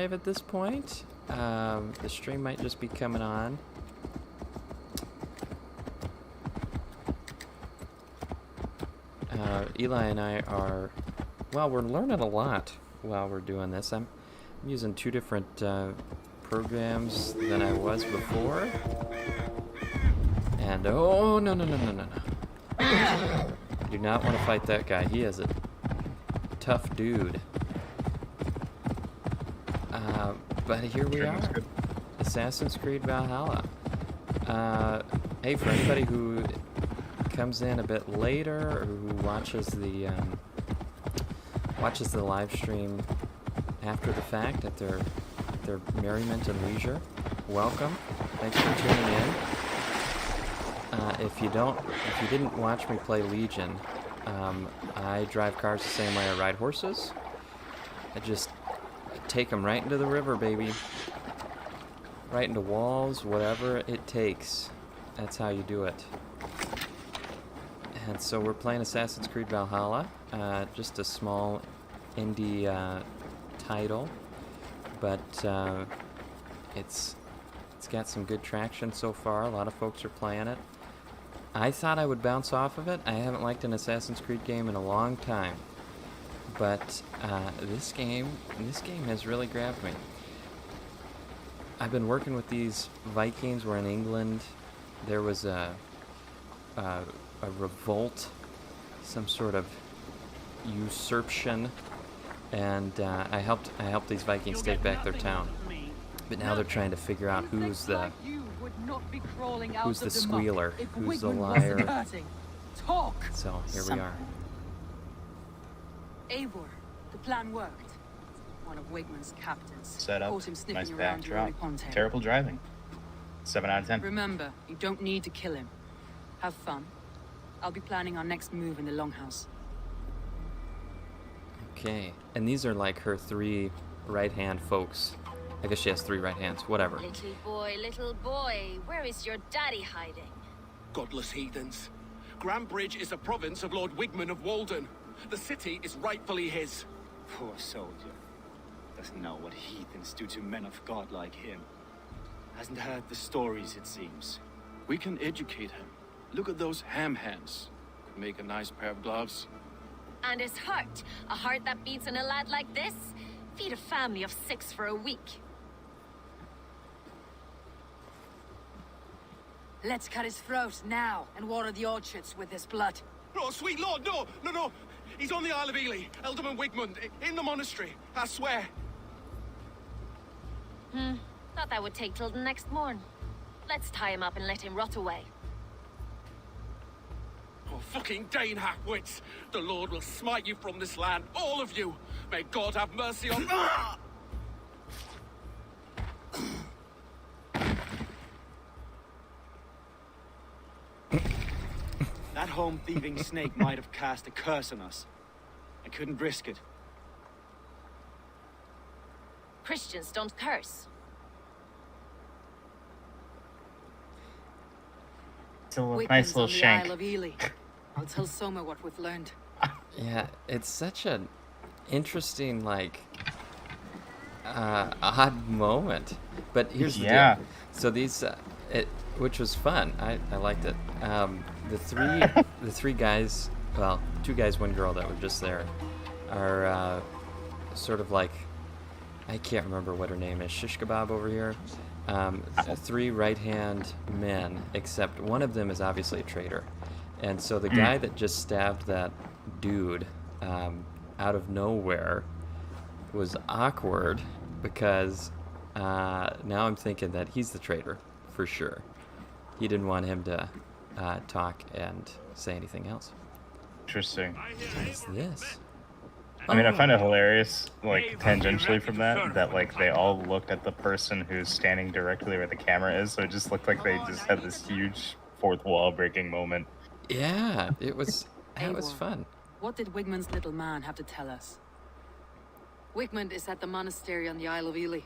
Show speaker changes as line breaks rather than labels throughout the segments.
live at this point. The stream might just be coming on. Eli and I are, well, we're learning a lot while we're doing this. I'm using two different programs than I was before. And oh, no. I do not want to fight that guy. He is a tough dude. But here we are. Assassin's Creed Valhalla. Hey, for anybody who comes in a bit later or who watches the live stream after the fact at their merriment and leisure, welcome. Thanks for tuning in. If you didn't watch me play Legion, I drive cars the same way I ride horses. I just take them right into the river, baby. Right into walls, whatever it takes. That's how you do it. And so we're playing Assassin's Creed Valhalla, just a small indie title, but it's got some good traction so far. A lot of folks are playing it. I thought I would bounce off of it. I haven't liked an Assassin's Creed game in a long time, but this game has really grabbed me. I've been working with these Vikings. We're in England. There was a revolt, some sort of usurpation, and I helped these Vikings take back their town. But now they're trying to figure out who's the squealer, who's the liar. So here we are.
Eivor, the plan worked. One of Wigman's captains.
Set up,
Caught him sniffing
nice
around your
backdrop.
Ponte.
Terrible driving. 7 out of 10.
Remember, you don't need to kill him. Have fun. I'll be planning our next move in the Longhouse.
Okay, and these are like her 3 right-hand folks. I guess she has 3 right hands, whatever.
Little boy, where is your daddy hiding?
Godless heathens. Grambridge is a province of Lord Wigman of Walden. The city is rightfully his.
Poor soldier. Doesn't know what heathens do to men of God like him. Hasn't heard the stories, it seems.
We can educate him. Look at those ham hands. Could make a nice pair of gloves.
And his heart, a heart that beats in a lad like this? Feed a family of 6 for a week.
Let's cut his throat now and water the orchards with his blood.
Oh, sweet lord, no. He's on the Isle of Ely, Ealdorman Wigmund, in the monastery, I swear.
Thought that would take till the next morn. Let's tie him up and let him rot away.
Oh, fucking Dane hackwits! The Lord will smite you from this land, all of you! May God have mercy on...
That home-thieving snake might have cast a curse on us. I couldn't risk it.
Christians don't curse.
It's a nice
Wigman's
little
on the
shank.
Isle of Ely. I'll tell Soma what we've learned.
Yeah, it's such an interesting, like, odd moment. But here's the deal. So these, which was fun. I liked it. The three guys, well, 2 guys, 1 girl that were just there, are sort of like, I can't remember what her name is. Shish kebab over here. 3 right-hand men, except one of them is obviously a traitor. And so the guy that just stabbed that dude out of nowhere was awkward because now I'm thinking that he's the traitor for sure. He didn't want him to talk and say anything else.
Interesting.
What is this?
I mean, I find it hilarious, like, tangentially from that, like, they all looked at the person who's standing directly where the camera is, so it just looked like they just had this huge fourth wall breaking moment.
Yeah, it was
Eivor,
fun.
What did Wigman's little man have to tell us? Wigmund is at the monastery on the Isle of Ely,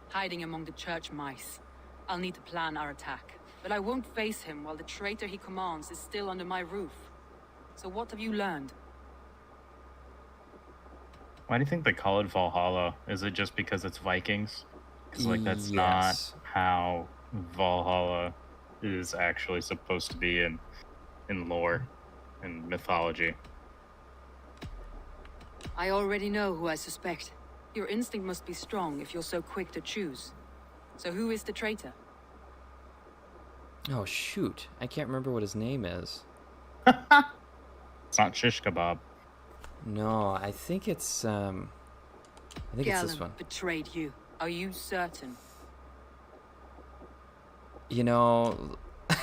hiding among the church mice. I'll need to plan our attack, but I won't face him while the traitor he commands is still under my roof. So what have you learned?
Why do you think they call it Valhalla? Is it just because it's Vikings? Because like that's not
Yes.
how Valhalla is actually supposed to be in lore and mythology.
I already know who I suspect. Your instinct must be strong if you're so quick to choose. So who is the traitor?
Oh, shoot. I can't remember what his name is.
It's not shish kebab.
No, I think it's, I think it's this
Galen
one.
betrayed you. Are you certain?
You know, I'm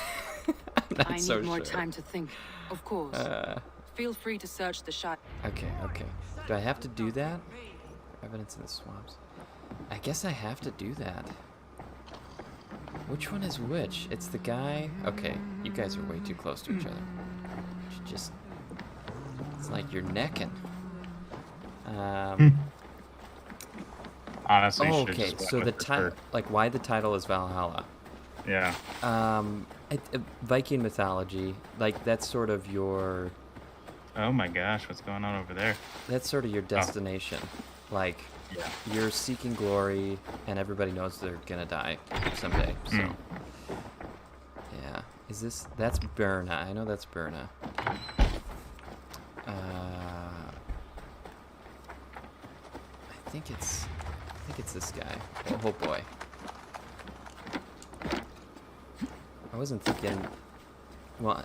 not
I need
so
more
sure.
time to think. Of course. Feel free to search the shot.
Okay. Do I have to do that? Evidence in the swamps. I guess I have to do that. Which one is which? It's the guy... Okay, you guys are way too close to each other. Just... It's like you're necking.
Honestly, you
Oh,
should've
okay,
just went
so the
with
title...
her.
Like, why the title is Valhalla?
Yeah.
Viking mythology, like, that's sort of your...
Oh my gosh, what's going on over there?
That's sort of your destination. Like,
Yeah.
you're seeking glory, and everybody knows they're gonna die someday, so... Yeah. Is this... That's Berna. I know that's Berna. I think it's this guy. Oh boy. I wasn't thinking... Well,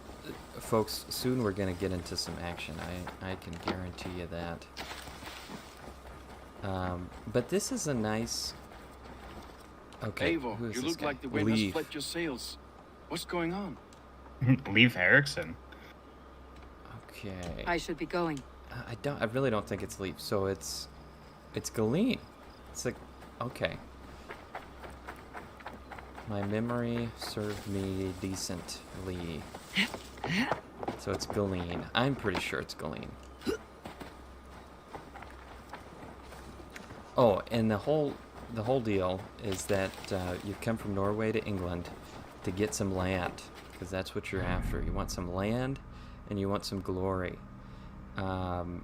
folks, soon we're gonna get into some action. I can guarantee you that. But this is a nice... Okay,
Eivor,
who is
you
this
look
guy?
like the wind has
Leaf.
flipped your sails. What's going on?
Leif Erikson.
Okay.
I should be going.
I really don't think it's Leaf. So it's Galeen. It's like, okay. My memory served me decently. So it's Galeen. I'm pretty sure it's Galeen. Oh, and the whole deal is that you've come from Norway to England to get some land, because that's what you're after. You want some land, and you want some glory. And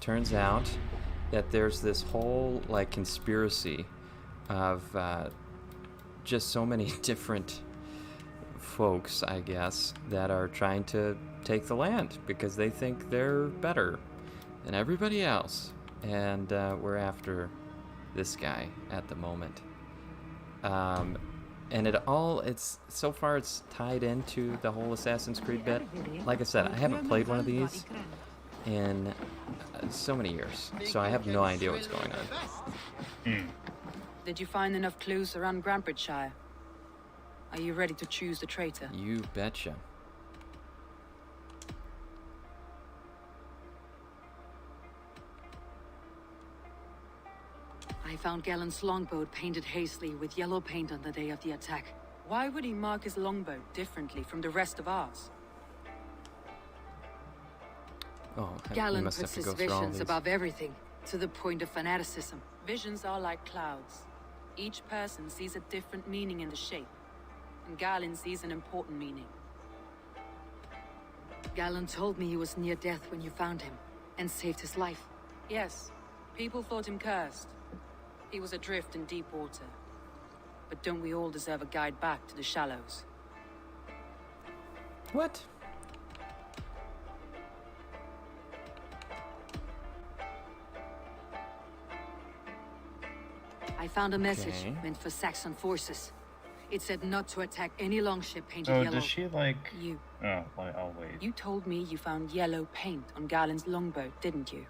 turns out that there's this whole like conspiracy of just so many different folks, I guess, that are trying to take the land because they think they're better than everybody else, and we're after this guy at the moment. And it's so far it's tied into the whole Assassin's Creed bit. Like I said, I haven't played one of these in so many years, so I have no idea what's going on.
Did you find enough clues around Grantbridgeshire? Are you ready to choose the traitor?
You betcha.
I found Galen's longboat painted hastily with yellow paint on the day of the attack. Why would he mark his longboat differently from the rest of ours?
Oh, we
Galen
must have
puts
to
his
go through all
visions
these.
above everything, to the point of fanaticism. Visions are like clouds. Each person sees a different meaning in the shape, and Galen sees an important meaning. Galen told me he was near death when you found him, and saved his life. Yes, people thought him cursed. He was adrift in deep water. But don't we all deserve a guide back to the shallows?
What?
I found a message
Okay.
meant for Saxon forces. It said not to attack any longship painted
Oh,
yellow.
does she like...
You.
Oh, I'll wait.
You told me you found yellow paint on Galen's longboat, didn't you?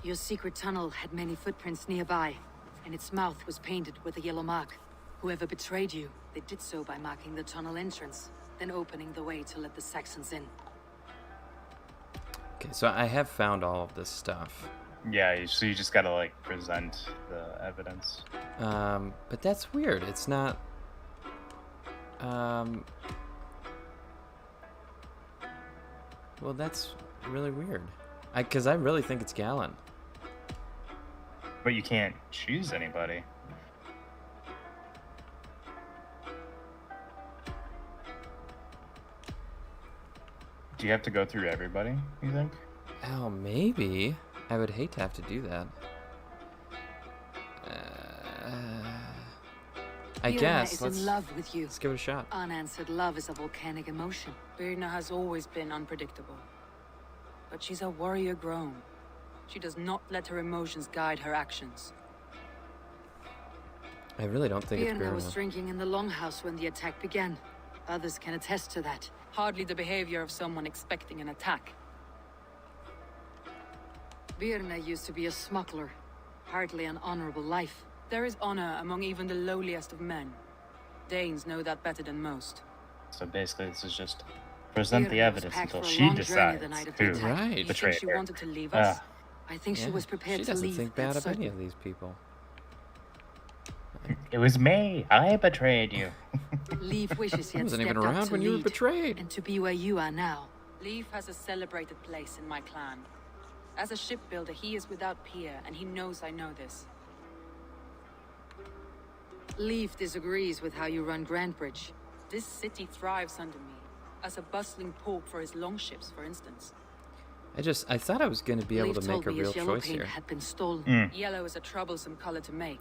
Your secret tunnel had many footprints nearby, and its mouth was painted with a yellow mark. Whoever betrayed you, they did so by marking the tunnel entrance, then opening the way to let the Saxons in.
Okay, so I have found all of this stuff.
Yeah, so you just gotta like present the evidence.
But that's weird. It's not... Well, that's really weird. Because I really think it's Galen.
But you can't choose anybody. Do you have to go through everybody, you think?
Oh, maybe. I would hate to have to do that. I
Birna
guess.
is in love with you.
Let's give it a shot.
Unanswered love is a volcanic emotion. Birna has always been unpredictable. But she's a warrior grown. She does not let her emotions guide her actions.
I really don't think it's
Birna was
Birna.
drinking in the longhouse when the attack began. Others can attest to that. Hardly the behavior of someone expecting an attack. Birna used to be a smuggler. Hardly an honorable life. There is honor among even the lowliest of men. Danes know that better than most.
So basically, this is just present the
Birna was
evidence
packed
until
for a
she
long journey
decides
the night of the
who
attack.
Right.
You
betrayed
think she
her.
wanted to leave us?
Ah.
I think she
Yeah,
was prepared
she
to
doesn't
leave.
think
that's
bad of any
certain.
of these people.
It was me. I betrayed you.
Leaf wishes he
I
had
wasn't
stepped
even
up
around
to
when you were
lead,
betrayed.
and to be where you are now. Leaf has a celebrated place in my clan. As a shipbuilder, he is without peer, and he knows I know this. Leaf disagrees with how you run Grandbridge. This city thrives under me, as a bustling port for his longships, for instance.
I thought I was going to be able
Leaf
to
told
make a
me
real
his yellow
choice
paint
here.
had been stolen.
Mm.
Yellow is a troublesome color to make.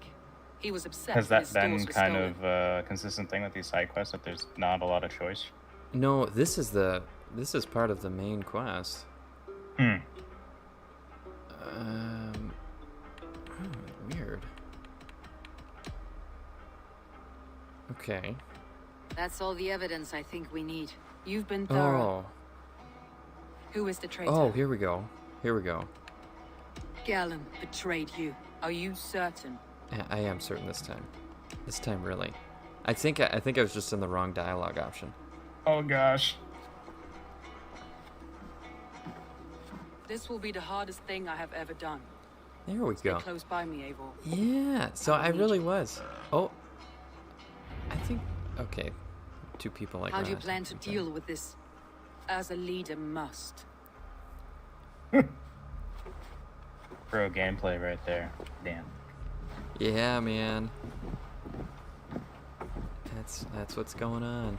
He was upset
Has
that
that
his stores
been
were
kind
stolen.
of a consistent thing with these side quests, that there's not a lot of choice?
No, this is part of the main quest.
Hmm.
Weird. Okay.
That's all the evidence I think we need. You've been thorough.
Oh.
Who is the traitor?
Oh, here we go. Here we go.
Galen betrayed you. Are you certain?
Yeah, I am certain this time. This time, really. I think I was just in the wrong dialogue option.
Oh gosh.
This will be the hardest thing I have ever done.
There we
Stay
go.
close by me, Eivor.
Yeah, so
I
I
need
really
you.
was. Oh. I think... Okay. Two people like
How do you
that.
plan to
Okay.
deal with this? As a leader must.
Pro gameplay right there. Damn.
Yeah, man. That's what's going on.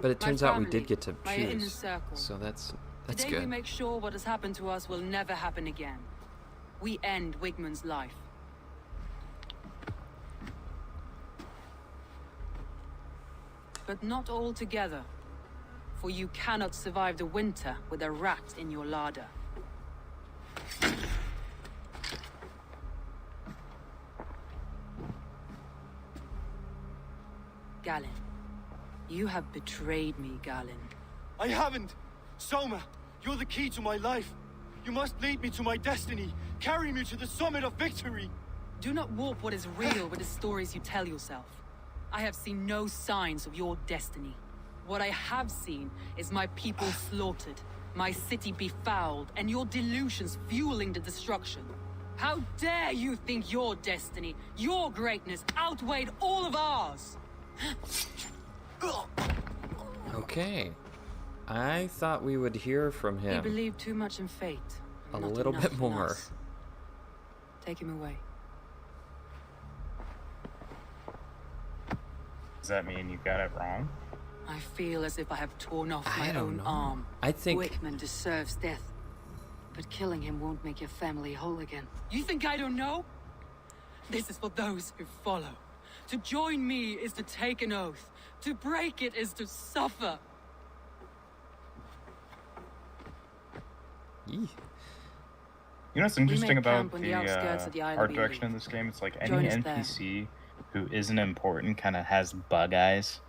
But it
My
turns out we
family,
did get to
my inner
choose.
circle.
So that's
Today we
good.
make sure what has happened to us will never happen again. We end Wigmund's life. But not all together. For you cannot survive the winter with a rat in your larder. Galen, you have betrayed me, Galen.
I haven't! Soma, you're the key to my life. You must lead me to my destiny. Carry me to the summit of victory.
Do not warp what is real with the stories you tell yourself. I have seen no signs of your destiny. What I have seen is my people slaughtered, my city befouled, and your delusions fueling the destruction. How dare you think your destiny, your greatness, outweighed all of ours?
Okay. I thought we would hear from
He
him
believed too much in fate.
a
not
little
enough
bit
in
more.
us. Take him away.
Does that mean you got it wrong?
I feel as if I have torn off
I
my
don't
own
know.
arm.
I think
Wickman deserves death. But killing him won't make your family whole again. You think I don't know? This is for those who follow. To join me is to take an oath. To break it is to suffer.
Yee.
You know what's interesting
made
about
camp on the outskirts of the Isle of
art
Ely.
direction in this game? It's like any
Join us there.
NPC who isn't important kind of has bug eyes.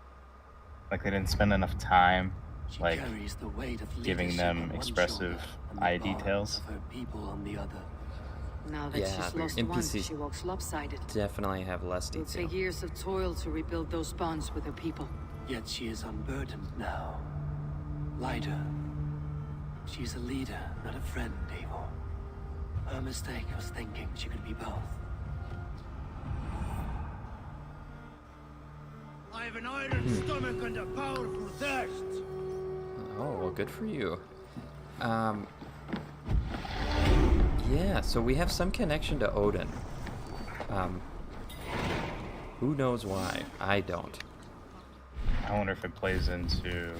Like they didn't spend enough time
She
like
carries the weight of
giving
leadership
them
on one
expressive
shoulder and the
eye
bond
details.
of her people on the other.
Now that
Yeah,
she's lost one,
NPCs
she walks lopsided.
definitely have less
It'll
detail.
take years of toil to rebuild those bonds with her people.
Yet she is unburdened now. Lighter. She's a leader, not a friend, Eivor. Her mistake was thinking she could be both.
I have an iron stomach and a powerful thirst.
Oh, well, good for you. Yeah, so we have some connection to Odin. Who knows why? I don't.
I wonder if it plays into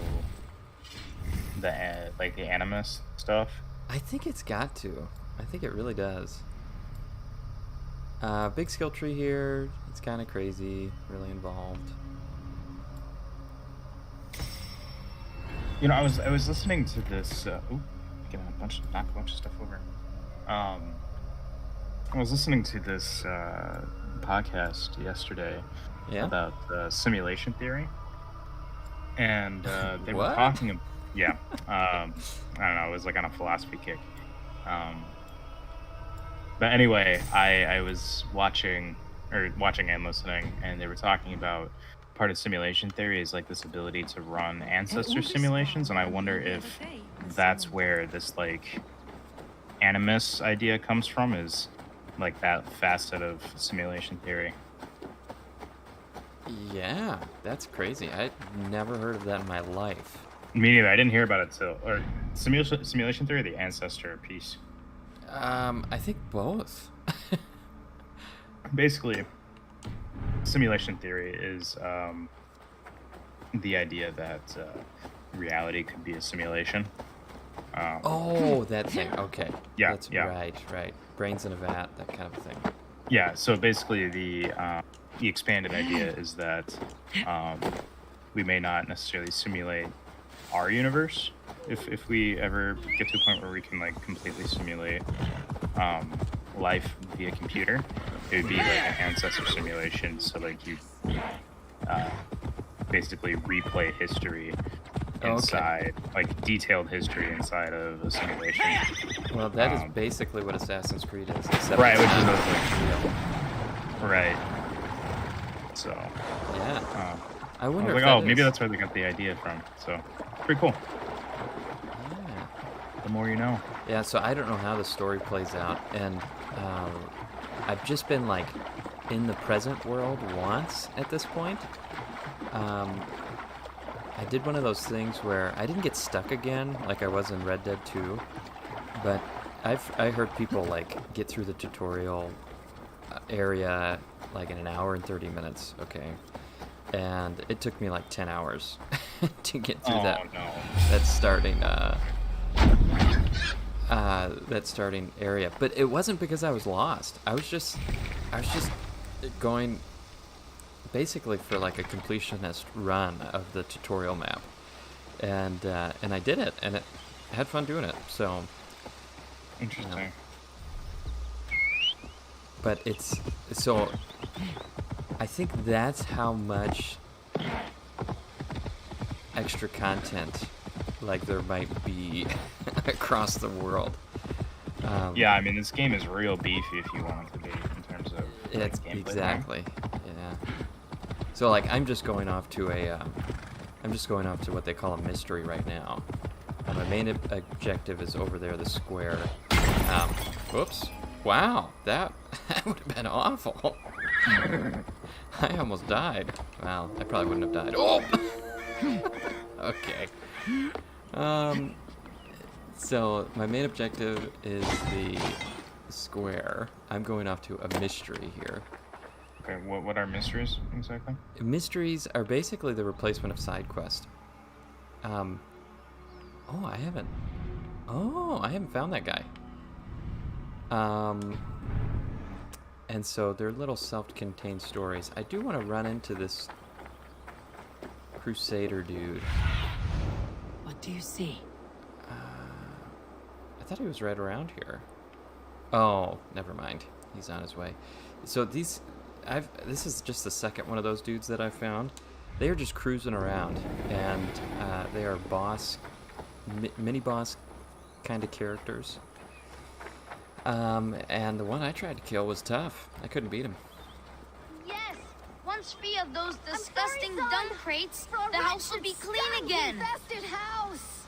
the like the animus stuff.
I think it's got to. I think it really does. Big skill tree here. It's kind of crazy. Really involved.
You know, I was listening to this. Getting knock a bunch of stuff over. I was listening to this podcast yesterday about simulation theory, and they were talking. Yeah, I don't know. It was like on a philosophy kick. But anyway, I was watching and listening, and they were talking about part of simulation theory is like this ability to run ancestor simulations, and I wonder if that's where this like animus idea comes from, is like that facet of simulation theory.
Yeah, that's crazy. I'd never heard of that in my life.
Me neither. I didn't hear about it till simulation theory, the ancestor piece.
I think both.
Basically, simulation theory is the idea that reality could be a simulation.
That thing. Okay.
Yeah.
That's right. Brains in a vat, that kind of thing.
Yeah. So basically, the expanded idea is that we may not necessarily simulate our universe if we ever get to a point where we can like completely simulate life via computer. It would be like an ancestor simulation, so like you basically replay history inside, like detailed history inside of a simulation.
Well, that is basically what Assassin's Creed is, except
right, which
it's
is
real.
Right. So
yeah, I wonder.
I was
if
like,
that
maybe
is...
that's where they got the idea from. So pretty cool.
Yeah.
The more you know.
Yeah. So I don't know how the story plays out, and I've just been like in the present world once at this point. I did one of those things where I didn't get stuck again like I was in Red Dead 2, but I heard people like get through the tutorial area like in an hour and 30 minutes, okay? And it took me like 10 hours to get through that starting area. But it wasn't because I was lost. I was just going basically for like a completionist run of the tutorial map, and I did it, and I had fun doing it. So
interesting.
But it's so. I think that's how much extra content like there might be across the world.
Yeah, I mean this game is real beefy if you want it to be in terms of
it's
gameplay.
Exactly. Yeah. So like I'm just going off to what they call a mystery right now. My main objective is over there, the square. Whoops. Wow, that would have been awful. I almost died. Well, I probably wouldn't have died. Oh! Okay. So my main objective is the square. I'm going off to a mystery here.
Okay, what are mysteries exactly?
Mysteries are basically the replacement of side quest. I haven't found that guy. And so they're little self-contained stories. I do want to run into this Crusader dude.
What do you see?
I thought he was right around here. Oh, never mind. He's on his way. So this is just the second one of those dudes that I found. They are just cruising around, and they are mini-boss kind of characters. And the one I tried to kill was tough. I couldn't beat him.
Yes! Once free of those disgusting dump crates, the house will be clean again! House.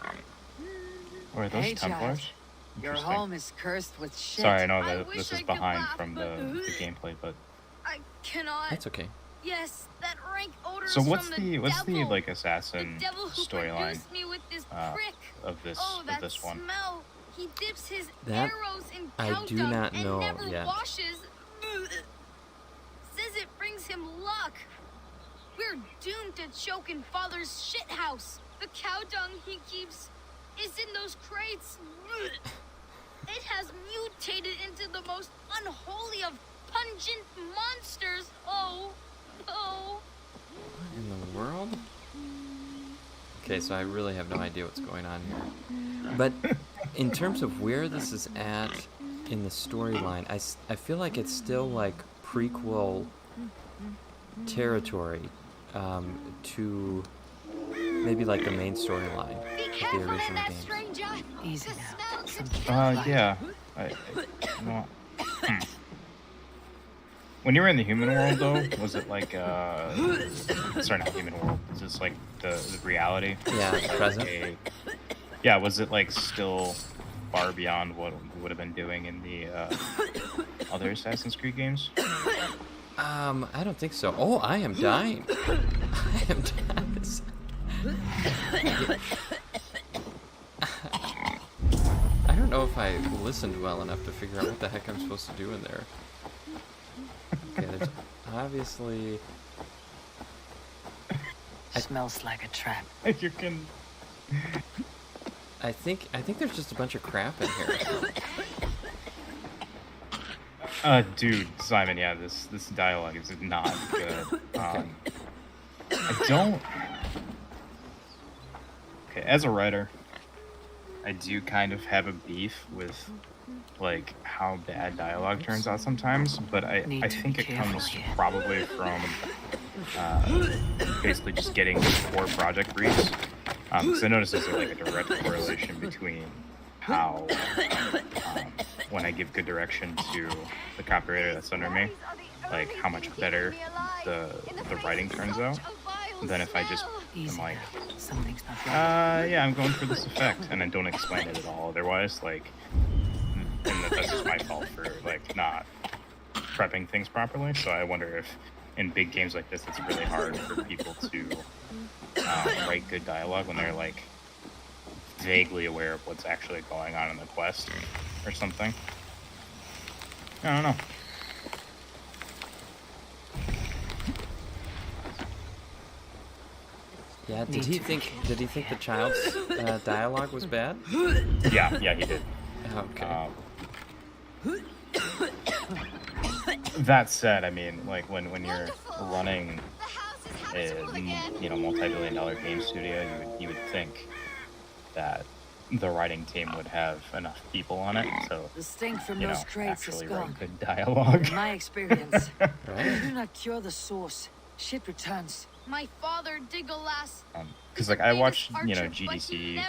Or are those
Hey,
Templars?
Giles. Your home is cursed with shit.
Sorry, I know
I
that
wish
this
I
is
could
behind
laugh,
from
but-
the gameplay, but
I cannot.
That's okay.
Yes, that rank odor
so
is
what's
from
the
devil.
like assassin
The devil who
storyline
produced me with this prick.
of this
that
one?
smell. He dips his
That
arrows in
I
cow
do
dung
not know
and never
yet.
washes. Says it brings brings him luck. We're doomed to choke in Father's shithouse. The cow dung he keeps is in those crates. It has mutated into the most unholy of pungent monsters. Oh, no.
What in the world? Okay, so I really have no idea what's going on here. But in terms of where this is at in the storyline, I feel like it's still like prequel territory to maybe like the main storyline of the original games.
Easy now.
Yeah. No. When you were in the human world, though, was it like, sorry, not human world, was this like the reality?
Yeah, the present.
Yeah, was it like still far beyond what we would have been doing in the other Assassin's Creed games?
I don't think so. Oh, I am dying. I am dying. I don't know if I listened well enough to figure out what the heck I'm supposed to do in there. Okay, there's obviously...
Smells like a trap.
You can...
I think there's just a bunch of crap in here.
Dude, Simon, yeah, this dialogue is not good.
Okay.
I don't... Okay, as a writer, I do kind of have a beef with, like, how bad dialogue turns out sometimes, but I think it comes probably from basically just getting poor project briefs. Because I notice there's like a direct correlation between how, when I give good direction to the copywriter that's under me, like how much better the writing turns out than if I just am like,
Something's not right.
yeah, I'm going for this effect, and I don't explain it at all. Otherwise, like, and that's just my fault for like not prepping things properly. So I wonder if in big games like this, it's really hard for people to write good dialogue when they're like vaguely aware of what's actually going on in the quest or something. I don't know.
Yeah, did he think the child's dialogue was bad?
Yeah, he did.
Okay.
That said, I mean, like when you're running a multi-billion-dollar game studio, you would think that the writing team would have enough people on it, so
The stink from those crates is
actually
gone.
write good dialogue.
In my experience,
Right?
if you do not cure the source, shit returns.
My father Diggelas.
Because like I watch GDC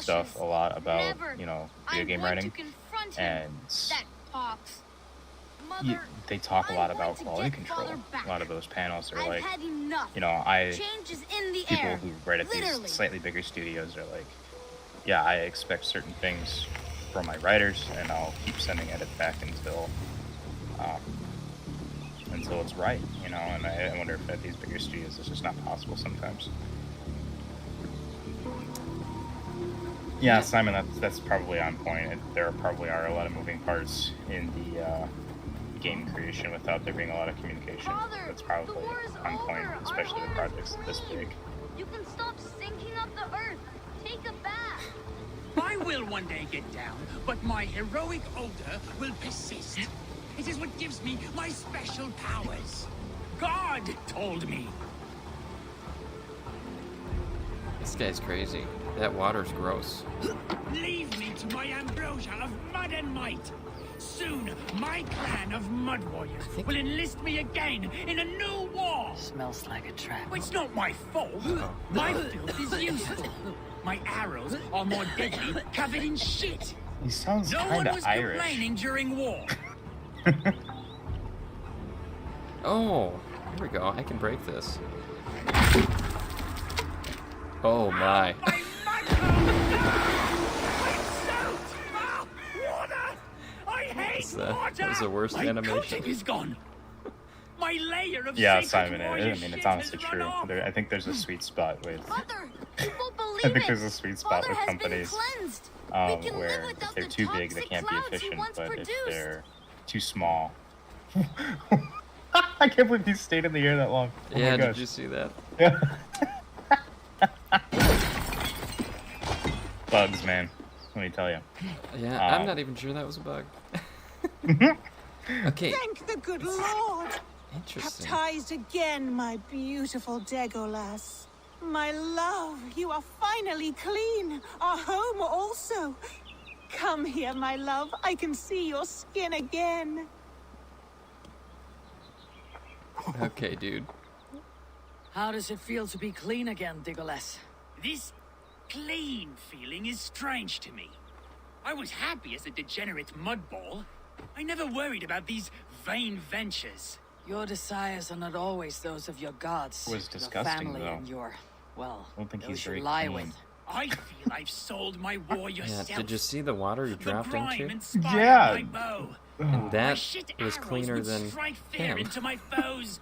stuff a lot about
Never.
video game writing, and
That pox. Mother,
they talk a lot
I'm
about
going to
quality
get
control.
Father back.
A lot of those panels are
I've
like,
had enough. Change is in the
people
air.
who write at
Literally.
these slightly bigger studios are like, yeah, I expect certain things from my writers, and I'll keep sending edit back until it's right, and I wonder if at these bigger studios it's just not possible sometimes. Yeah, Simon, that's probably on point. There probably are a lot of moving parts in the game creation without there being a lot of communication.
Father,
That's probably
the war is
on point,
over. Our
especially with
home is
projects this
clean.
big.
You can stop sinking up the earth. Take a bath.
I will one day get down, but my heroic odor will persist. It is what gives me my special powers. God told me.
This guy's crazy. That water's gross.
Leave me to my ambrosia of mud and might. Soon, my clan of mud warriors will enlist me again in a new war.
Smells like a trap.
It's not my fault. My filth is useful. My arrows are more deadly, covered in shit.
He sounds
No one
kind
was
of Irish.
complaining during war.
Oh, here we go. I can break this. Oh my. That was the worst animation.
Is gone. My layer of
Yeah,
sacred
Simon, I
warrior
mean,
shit
it's honestly
has run
true.
off.
I think there's a sweet spot with
Mother, you won't believe
I think
it.
there's a sweet spot
Father
with
has
companies
been cleansed. We can
where
live
if
without
they're
the
too big, they
toxic
can't be
clouds he
efficient,
once
but
produced.
if they're too small, I can't believe he stayed in the air that long. Oh
Yeah,
my
did
gosh.
you see that?
Yeah. Bugs, man. Let me tell you.
Yeah, I'm not even sure that was a bug. Okay,
Thank the good Lord!
interesting.
Baptized again, my beautiful Degolas. My love, you are finally clean. Our home also. Come here, my love. I can see your skin again.
Okay, dude.
How does it feel to be clean again, Digoles?
This clean feeling is strange to me. I was happy as a degenerate mudball. I never worried about these vain ventures.
Your desires are not always those of your gods.
It was
your
disgusting,
family
though.
and your, well,
I don't think
those
he's
you
very
lie
clean.
with.
I feel I've sold my warrior
Yeah,
self.
did you see the water you
The
dropped
grime
into?
inspired
Yeah.
my bow.
And
My
that
shit
was
arrows
cleaner
would
than
strike fear
him.
into my foes.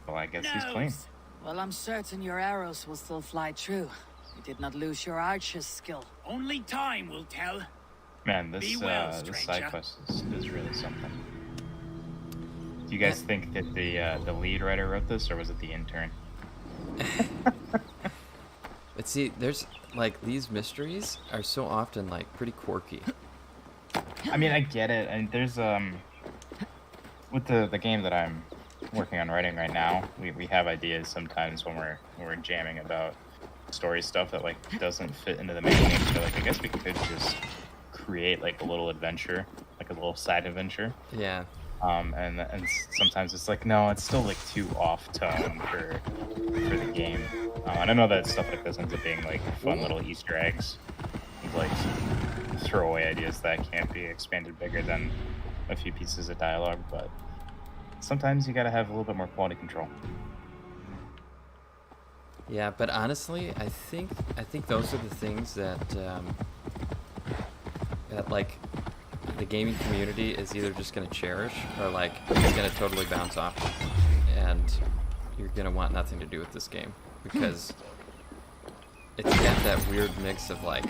Well, I guess he's clean.
nose.
Well, I'm certain your arrows will still fly true. You did not lose your archer's skill.
Only time will tell.
Man,
Be
this
well,
this side
stranger.
quest is really something. Do you guys think that the lead writer wrote this, or was it the intern?
But see, there's like these mysteries are so often like pretty quirky.
I mean, I get it, and there's with the game that I'm working on writing right now, we have ideas sometimes when we're jamming about story stuff that like doesn't fit into the main game. So like, I guess we could just create like a little adventure, like a little side adventure.
Yeah.
And sometimes it's like, no, it's still like too off tone for the game. And I know that stuff like this ends up being like fun little Easter eggs, like throwaway ideas that can't be expanded bigger than a few pieces of dialogue. But sometimes you gotta have a little bit more quality control.
Yeah, but honestly, I think those are the things that that like the gaming community is either just gonna cherish or like it's gonna totally bounce off, and you're gonna want nothing to do with this game because it's got that weird mix of like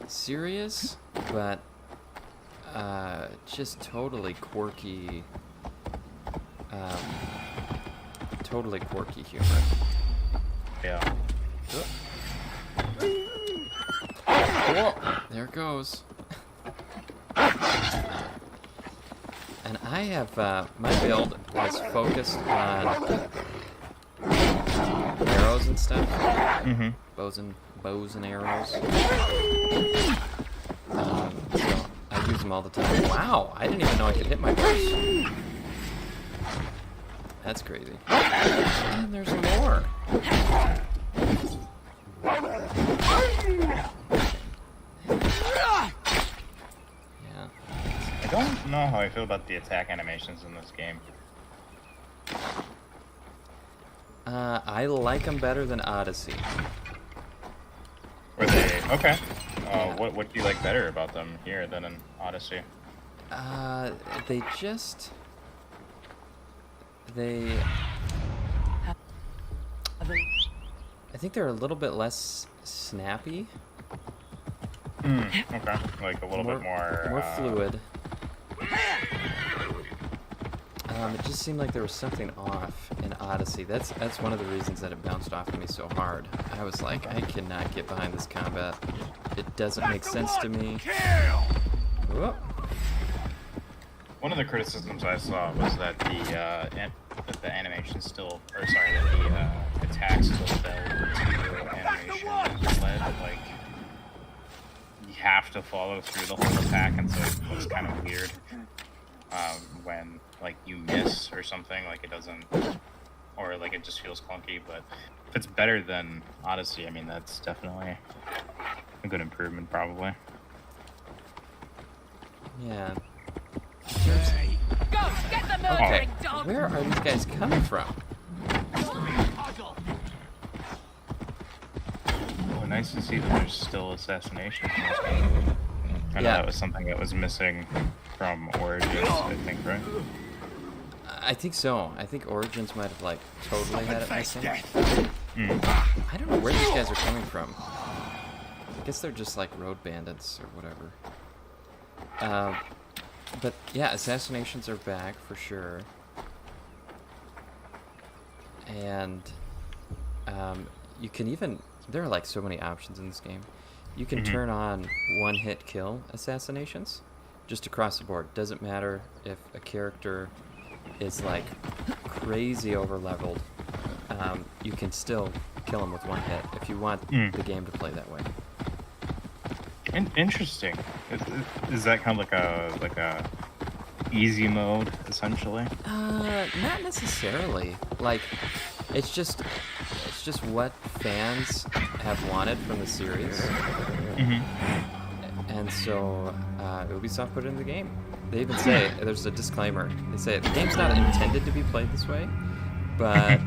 serious but just totally quirky, humor.
Yeah.
Whoa, there it goes. And I have, my build was focused on arrows and stuff.
Mm-hmm.
Bows and arrows. So I use them all the time. Wow, I didn't even know I could hit my bows. That's crazy. And there's more. Yeah.
I don't know how I feel about the attack animations in this game.
I like them better than Odyssey.
Were they okay?
Yeah.
What do you like better about them here than in Odyssey?
They just... They... I think they're a little bit less snappy.
Okay, like a little bit more
fluid. It just seemed like there was something off in Odyssey. That's one of the reasons that it bounced off of me so hard. I was like, I cannot get behind this combat. It doesn't make sense to me. Whoop.
One of the criticisms I saw was that the animation still, or sorry, that the attacks still fell to animation led. Like you have to follow through the whole attack, and so it looks kind of weird when like you miss or something. Like it doesn't, or like it just feels clunky. But if it's better than Odyssey, I mean that's definitely a good improvement, probably.
Yeah.
Go, get the
Okay.
murdering dog!
Where are these guys coming from?
Well, nice to see that there's still assassination in this game. I know
Yeah.
that was something that was missing from Origins, I think, right?
I think so. I think Origins might have like totally had it missing. I don't know where these guys are coming from. I guess they're just like road bandits or whatever. But yeah, assassinations are back for sure. And you can even, there are like so many options in this game. You can turn on one-hit kill assassinations just across the board. Doesn't matter if a character is like crazy over-leveled. You can still kill them with one hit if you want the game to play that way.
Interesting. Is that kind of like a easy mode essentially?
Not necessarily. Like, it's just what fans have wanted from the series. And so Ubisoft put it in the game. They even say, there's a disclaimer. They say the game's not intended to be played this way, but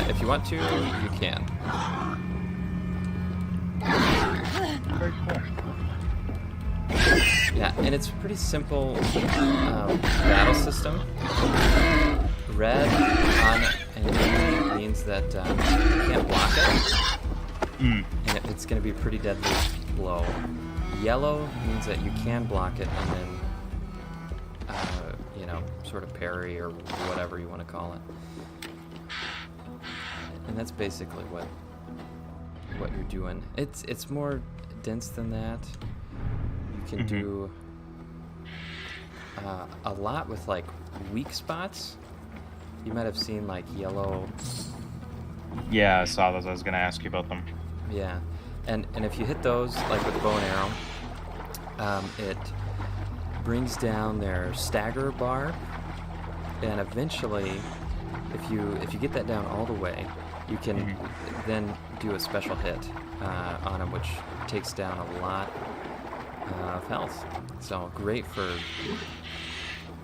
if you want to, you can.
Very cool.
Yeah, and it's a pretty simple battle system. Red on an enemy means that you can't block it, and it's going to be a pretty deadly blow. Yellow means that you can block it and then, sort of parry or whatever you want to call it. And that's basically what you're doing. It's more dense than that. You can do a lot with like weak spots. You might have seen like yellow.
Yeah, I saw those. I was gonna ask you about them.
Yeah, and if you hit those like with bow and arrow, it brings down their stagger bar, and eventually, if you get that down all the way, you can then do a special hit on them, which takes down a lot of health. So great for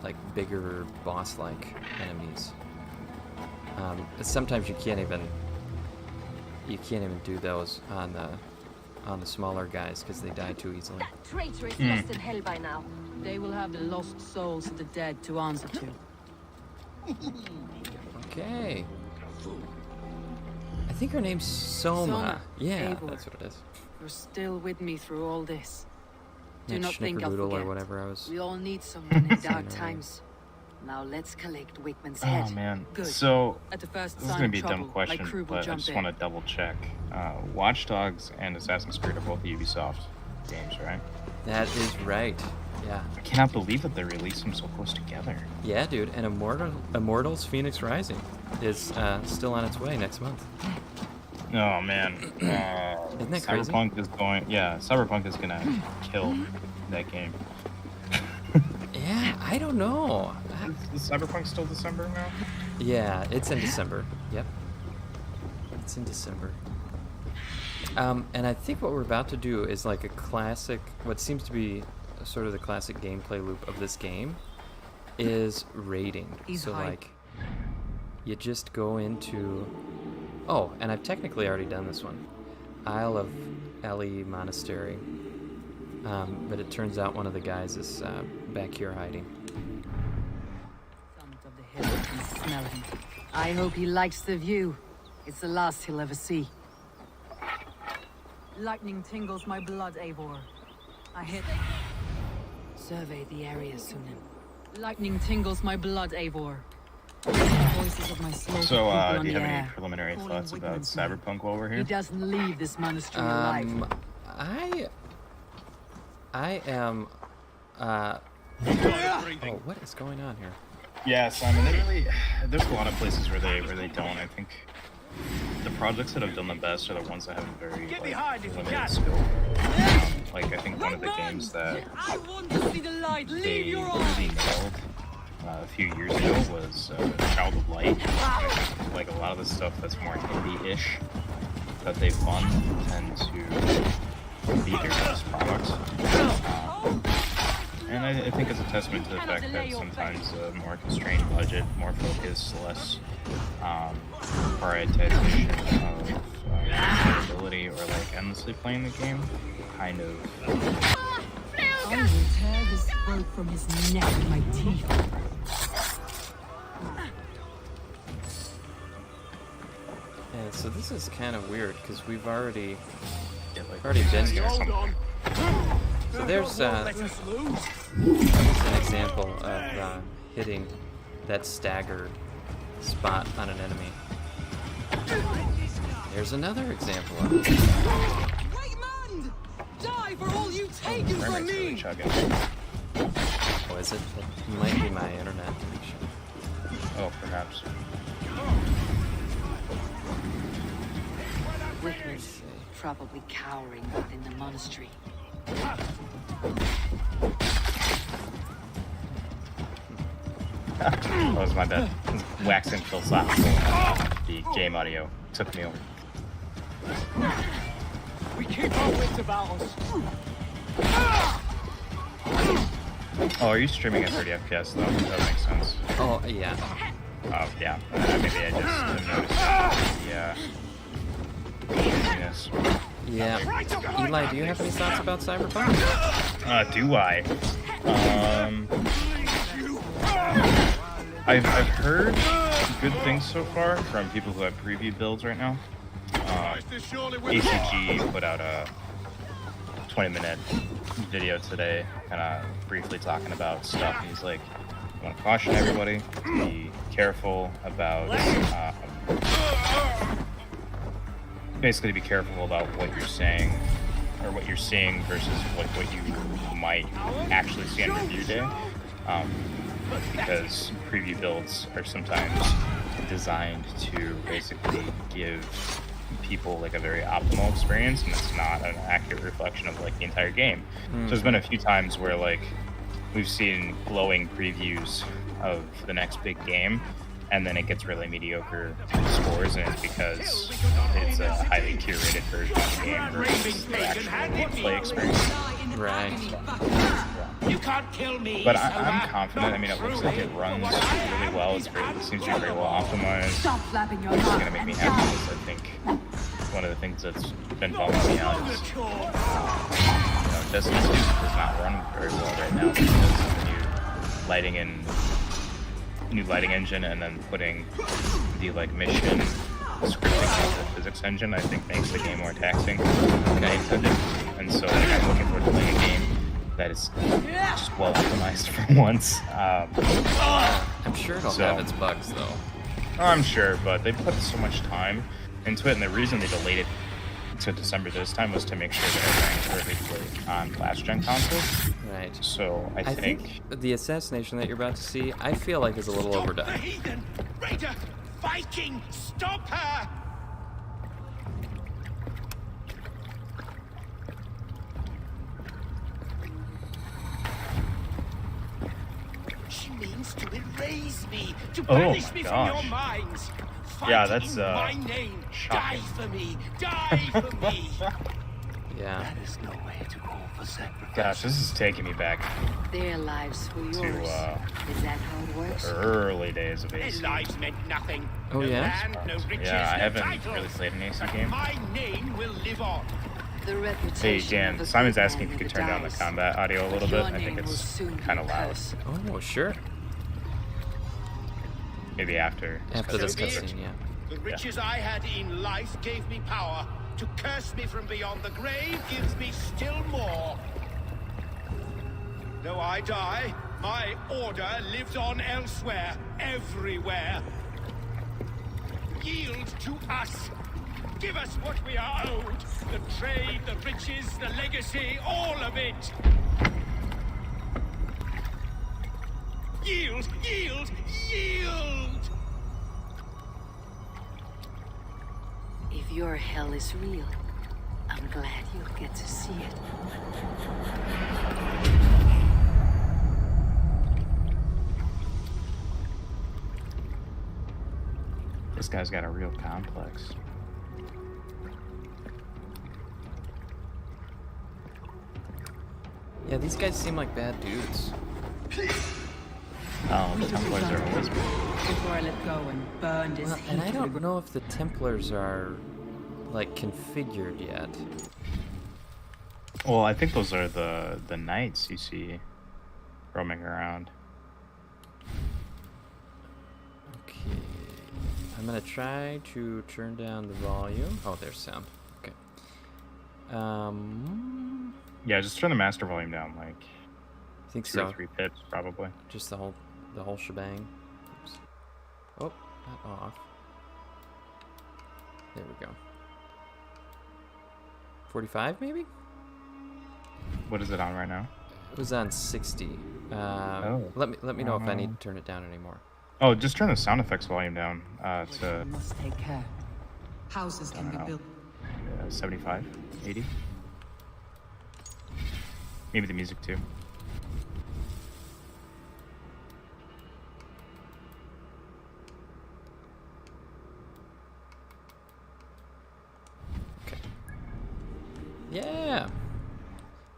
like bigger boss-like enemies. Sometimes you can't even do those on the smaller guys because they die too easily.
That traitor is lost in hell by now.
They will have the lost souls of the dead to answer to.
Okay. I think her name's Soma.
Soma.
Yeah,
Eivor.
that's what it is.
You're still with me through all this. Do
That
not think I'll
Schnickerdoodle
forget.
or whatever I was.
We all need someone in dark
Saying
times. Now let's collect Wickman's head.
Oh man.
Good.
So
At the first
this is
sign
gonna
of
be a dumb
trouble, my
question,
crew will
but I
jump
just
in.
want to double check. Watch Dogs and Assassin's Creed are both Ubisoft games, right?
That is right. Yeah.
I cannot believe that they released them so close together.
Yeah, dude. And Immortals Phoenix Rising is still on its way next month.
Oh man.
Isn't that crazy?
Cyberpunk is gonna kill that game.
Yeah, I don't know.
Is Cyberpunk still December now?
Yeah, it's in December. Yep. It's in December. And I think what we're about to do is like a classic, what seems to be sort of the classic gameplay loop of this game is raiding.
He's
so
high.
like, you just go into, oh, and I've technically already done this one, Isle of Ely Monastery. But it turns out one of the guys is back here hiding.
Summit of the hill, I can smell him. I hope he likes the view. It's the last he'll ever see. Lightning tingles my blood, Eivor. I hit. Survey the area, Sunan. Lightning tingles my blood, Eivor. Voices of my slaughtered
So,
people on
do you
the
have any
air,
preliminary
calling
thoughts about
Wickman's name.
Cyberpunk while we're
He
here?
doesn't leave this monastery alive.
I am, oh, what is going on here?
Yeah, Simon. There's a lot of places where they don't. I think the projects that have done the best are the ones that have a very limited scope. Like I think one of the games that
I want to see the light.
they
Leave your
really
eyes.
nailed a few years ago was Child of Light. I think, like a lot of the stuff that's more indie-ish that they've done tend to be their best products. And I think it's a testament to the fact that sometimes a more constrained budget, more focus, less prioritization of playability or like endlessly playing the game kind of
I will tear his throat from his neck with my teeth.
Yeah, so this is kind of weird because we've already
get like
been here. So there's an example of hitting that staggered spot on an enemy. There's another example of it.
Wigmund! Die for all you've taken from
Mermaid's really
me!
chugging.
Oh, is it? It might be my internet connection.
Oh, perhaps.
Witness probably cowering within the monastery.
That was my bad. Waxing philosophical. The game audio took me over.
We keep our wits about us.
Oh, are you streaming at 30 FPS though? That makes sense.
Oh, yeah.
Oh, yeah. Maybe I just didn't notice.
Yeah. Eli, do you have any thoughts about Cyberpunk?
Do I? I've heard good things so far from people who have preview builds right now. ACG put out a 20-minute video today, kind of briefly talking about stuff. He's like, I want to caution everybody to be careful about, basically to be careful about what you're saying, or what you're seeing versus what you might actually see on review day. Because preview builds are sometimes designed to basically give people like a very optimal experience, and it's not an accurate reflection of like the entire game. So there's been a few times where like we've seen glowing previews of the next big game, and then it gets really mediocre scores, and it's because it's a highly curated version of the game versus the actual play experience.
Right.
You can't kill me.
But I'm confident. I mean, it looks like it runs really well. It seems to be very well optimized.
Stop flapping your
It's
mouth
gonna make me
and
happy
die.
because I think one of the things that's been bumming me out is, Destiny 2 does not run very well right now because of the new lighting engine, and then putting the like mission scripting into the physics engine, I think makes the game more taxing than I intended. And so like, I'm looking forward to playing a game that is just well optimized for once.
I'm sure it'll have its bugs, though.
I'm sure, but they put so much time into it, and the reason they delayed it to December this time was to make sure that it ran perfectly on last-gen consoles.
Right.
So I think
the assassination that you're about to see, I feel like is a little overdone.
The heathen! Raider! Viking! Stop her! She means to erase me, to banish me from your minds.
Yeah, that's
my name.
shocking.
Die for me! Die for me!
Yeah.
That is no way to call for sacrifice.
Gosh, this is taking me back
Their lives for yours.
to
Is that how it works?
the early days of
Their
AC.
lives meant nothing.
Oh,
no
yeah?
Land, no riches,
Yeah, I
no
haven't
titles.
really played an AC
But
game.
my name will live on.
The
Hey
reputation
Dan,
of a
Simon's
good
asking if
man
you could
never
turn down the
dies.
combat audio a
But
little bit.
your
I think
name will
it's
soon be
kind of loud.
cursed.
Oh, sure.
Maybe after.
After this
So be it.
cutscene, yeah.
The riches I had in life gave me power. To curse me from beyond the grave gives me still more. Though I die, my order lives on elsewhere, everywhere. Yield to us. Give us what we are owed. The trade, the riches, the legacy, all of it. Yield, yield, yield!
If your hell is real, I'm glad you'll get to see it.
This guy's got a real complex.
Yeah, these guys seem like bad dudes.
Oh, the Templars are always
Before I let go and burned his
Well, and I don't know if the Templars are, like, configured yet.
Well, I think those are the knights you see roaming around.
Okay. I'm gonna try to turn down the volume. Oh, there's sound. Okay.
Yeah, just turn the master volume down, like
I think
2 or
so.
3 pips, probably.
Just the whole shebang. Oops. Oh, not off. There we go. 45 maybe?
What is it on right now?
It was on 60.
Oh.
Let me know if I need to turn it down anymore.
Oh, just turn the sound effects volume down
We
to
must take care. Houses can be built.
75, 80. Maybe the music too.
Okay. Yeah.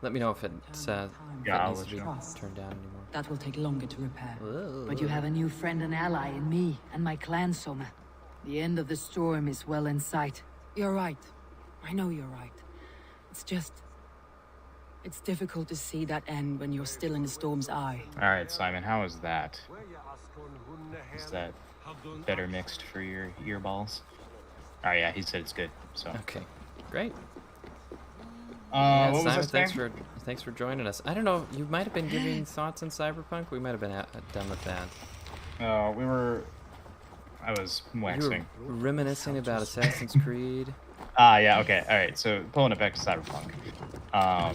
Let me know if it's
Yeah,
if
I'll
it needs
let
to
you
be
know.
turned down anymore.
That will take longer to repair.
Whoa.
But you have a new friend and ally in me and my clan, Soma. The end of the storm is well in sight. You're right. I know you're right. It's just... It's difficult to see that end when you're still in the storm's eye.
All right, Simon, how is that? Is that better mixed for your earballs? Oh yeah, he said it's good. So.
Okay. Great.
What was
Simon,
I saying?
thanks for joining us. I don't know, you might have been giving thoughts on Cyberpunk. We might have been done with that.
I was
You
waxing.
were reminiscing about Assassin's Creed.
Yeah, okay, all right. So pulling it back to Cyberpunk. I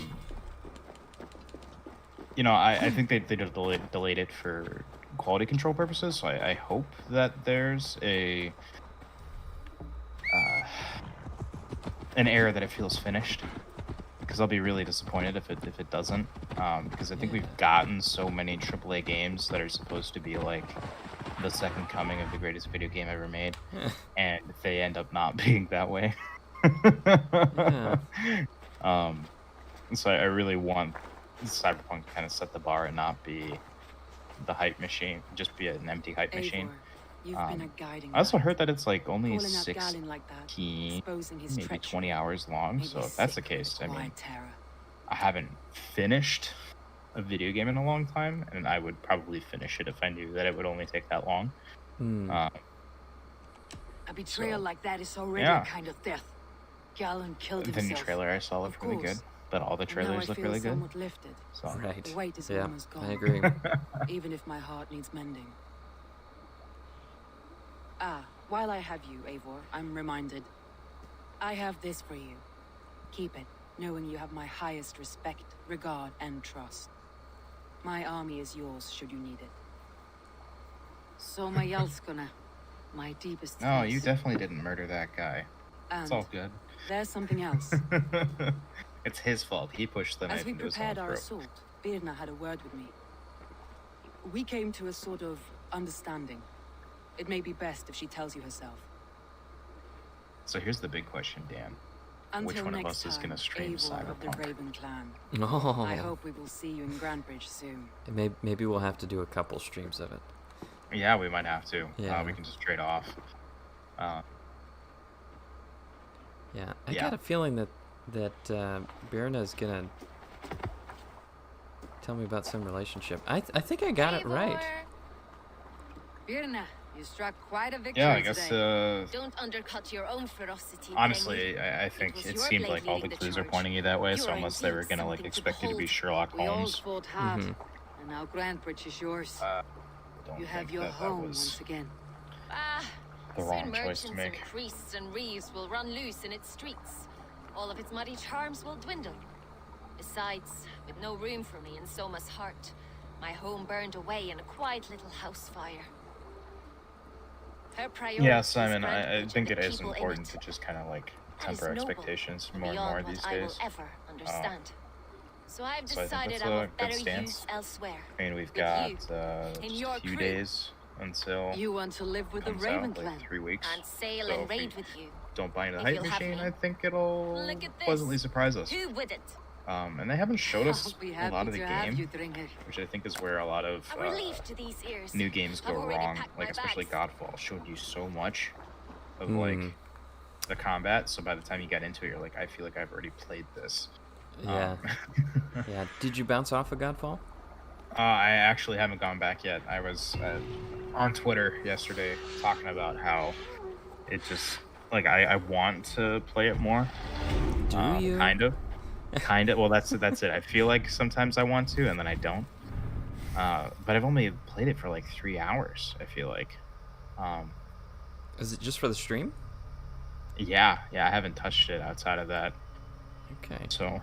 think they delayed it for quality control purposes. So I hope that there's an error that it feels finished. Because I'll be really disappointed if it doesn't. Because I think we've gotten so many AAA games that are supposed to be like the second coming of the greatest video game ever made, and they end up not being that way.
Yeah.
So I really want Cyberpunk to kind of set the bar and not be the hype machine, just be an empty hype machine.
You've been a guiding
I also
light.
heard that it's like only
Calling out
16,
Galen like that, exposing his
maybe
treachery,
20 hours long.
made
So
me
if that's the
sick with
case, I mean,
quiet terror.
I haven't finished a video game in a long time, and I would probably finish it if I knew that it would only take that long.
A betrayal like that is already
yeah.
a kind of death. Galen killed
The
himself.
new trailer I saw looked
Of
really good,
course.
but all the
Now
trailers
I
look
feel
really good.
somewhat lifted.
So
Right.
The weight is
Yeah,
almost gone.
I agree.
Even if my heart needs mending. While I have you, Eivor, I'm reminded. I have this for you. Keep it, knowing you have my highest respect, regard, and trust. My army is yours, should you need it. Soma Jalskona, my deepest
no,
thanks.
you definitely didn't murder that guy. It's all
And
good.
there's something else.
It's his fault. He pushed the
As
knife
we
into his own
prepared our
throat.
assault, Birna had a word with me. We came to a sort of understanding. It may be best if she tells you herself.
So here's the big question, Dan.
Until
Which one of
next
us is
time,
gonna stream
Eivor of the
Cyberpunk?
Raven clan.
Oh.
I hope we will see you in Grandbridge soon.
Maybe we'll have to do a couple streams of it.
Yeah, we might have to.
Yeah.
We can just trade off.
Yeah, I
Yeah.
got a feeling that Birna is gonna tell me about some relationship. I think I got it right.
Birna, you struck quite a victory
Yeah, I guess.
today.
Don't undercut your own ferocity.
Honestly, I think
was
it
your
seemed
blade
like all the
leading the
clues are
charge.
pointing you that way.
You
So
are
unless they were
indeed
gonna like
something to
expect you to be
behold.
Sherlock
We all
Holmes,
fought hard,
Mhm.
and now Grandbridge is yours.
don't
You have
think
your
that
home
was
once again.
the
Soon
wrong choice
merchants
to make.
and priests and reeves will run loose in its streets. All of its muddy charms will dwindle. Besides, with no room for me in Soma's heart, my home burned away in a quiet little house fire. Her priority
Yeah,
is
Simon, I
Grandbridge and
think
the
it is
people in
important
it.
to just kind of like
That is
temper
noble,
expectations more and
beyond
more
what
these
I will
days.
ever understand. So I've
so I think
decided
that's
I'm
a
of
good
better
stance.
use elsewhere.
I mean, we've
With
got
you, in
just
your
a few
crew.
days until
You want to live with the
comes
Raven
out,
clan.
like 3 weeks.
And sail
So
and
if we
raid with you.
don't buy into the
If
hype
you'll have
machine,
me.
I think it'll
Look at this.
pleasantly surprise us.
Who would it?
And they haven't showed us
I'll be
a
happy
lot of the
to have you,
game,
Dringr.
which I think is where a lot of
A relief to these ears.
new games
I've
go
already
wrong.
packed
Like
my
especially
bags.
Godfall showed you so much of like the combat. So by the time you get into it, you're like, I feel like I've already played this.
Yeah. Yeah. Did you bounce off of Godfall?
I actually haven't gone back yet. I was on Twitter yesterday talking about how it just like I want to play it more.
Do you?
Kind of. Kind of. Well, that's it. I feel like sometimes I want to, and then I don't. But I've only played it for like 3 hours. I feel like. Um,
Is it just for the stream?
yeah, I haven't touched it outside of that.
Okay.
So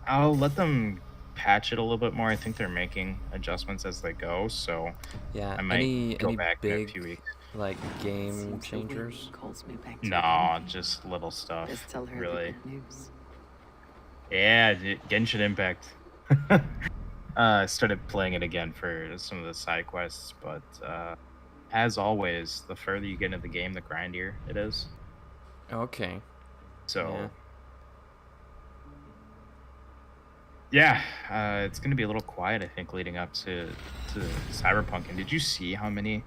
I'll let them patch it a little bit more. I think they're making adjustments as they go. So
Yeah.
I might go
any
back in a
big
few weeks.
like game
Seems the wind
changers?
calls me back to
No,
Valhalla.
just little stuff.
Let's tell her the
Really.
good news.
Yeah, Genshin Impact. I started playing it again for some of the side quests, but as always, the further you get into the game, the grindier it is.
Okay.
So, yeah, it's going to be a little quiet, I think, leading up to Cyberpunk. And did you see how many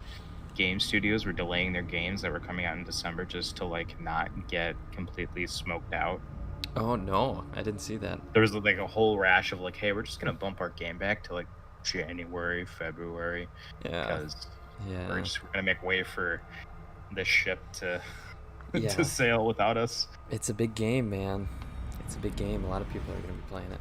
game studios were delaying their games that were coming out in December just to like not get completely smoked out?
Oh no, I didn't see that.
There was like a whole rash of like, hey, we're just gonna bump our game back to like January, February,
Yeah.
because
Yeah.
we're gonna make way for this ship to
Yeah.
to sail without us.
It's a big game, man. It's a big game. A lot of people are going to be playing it.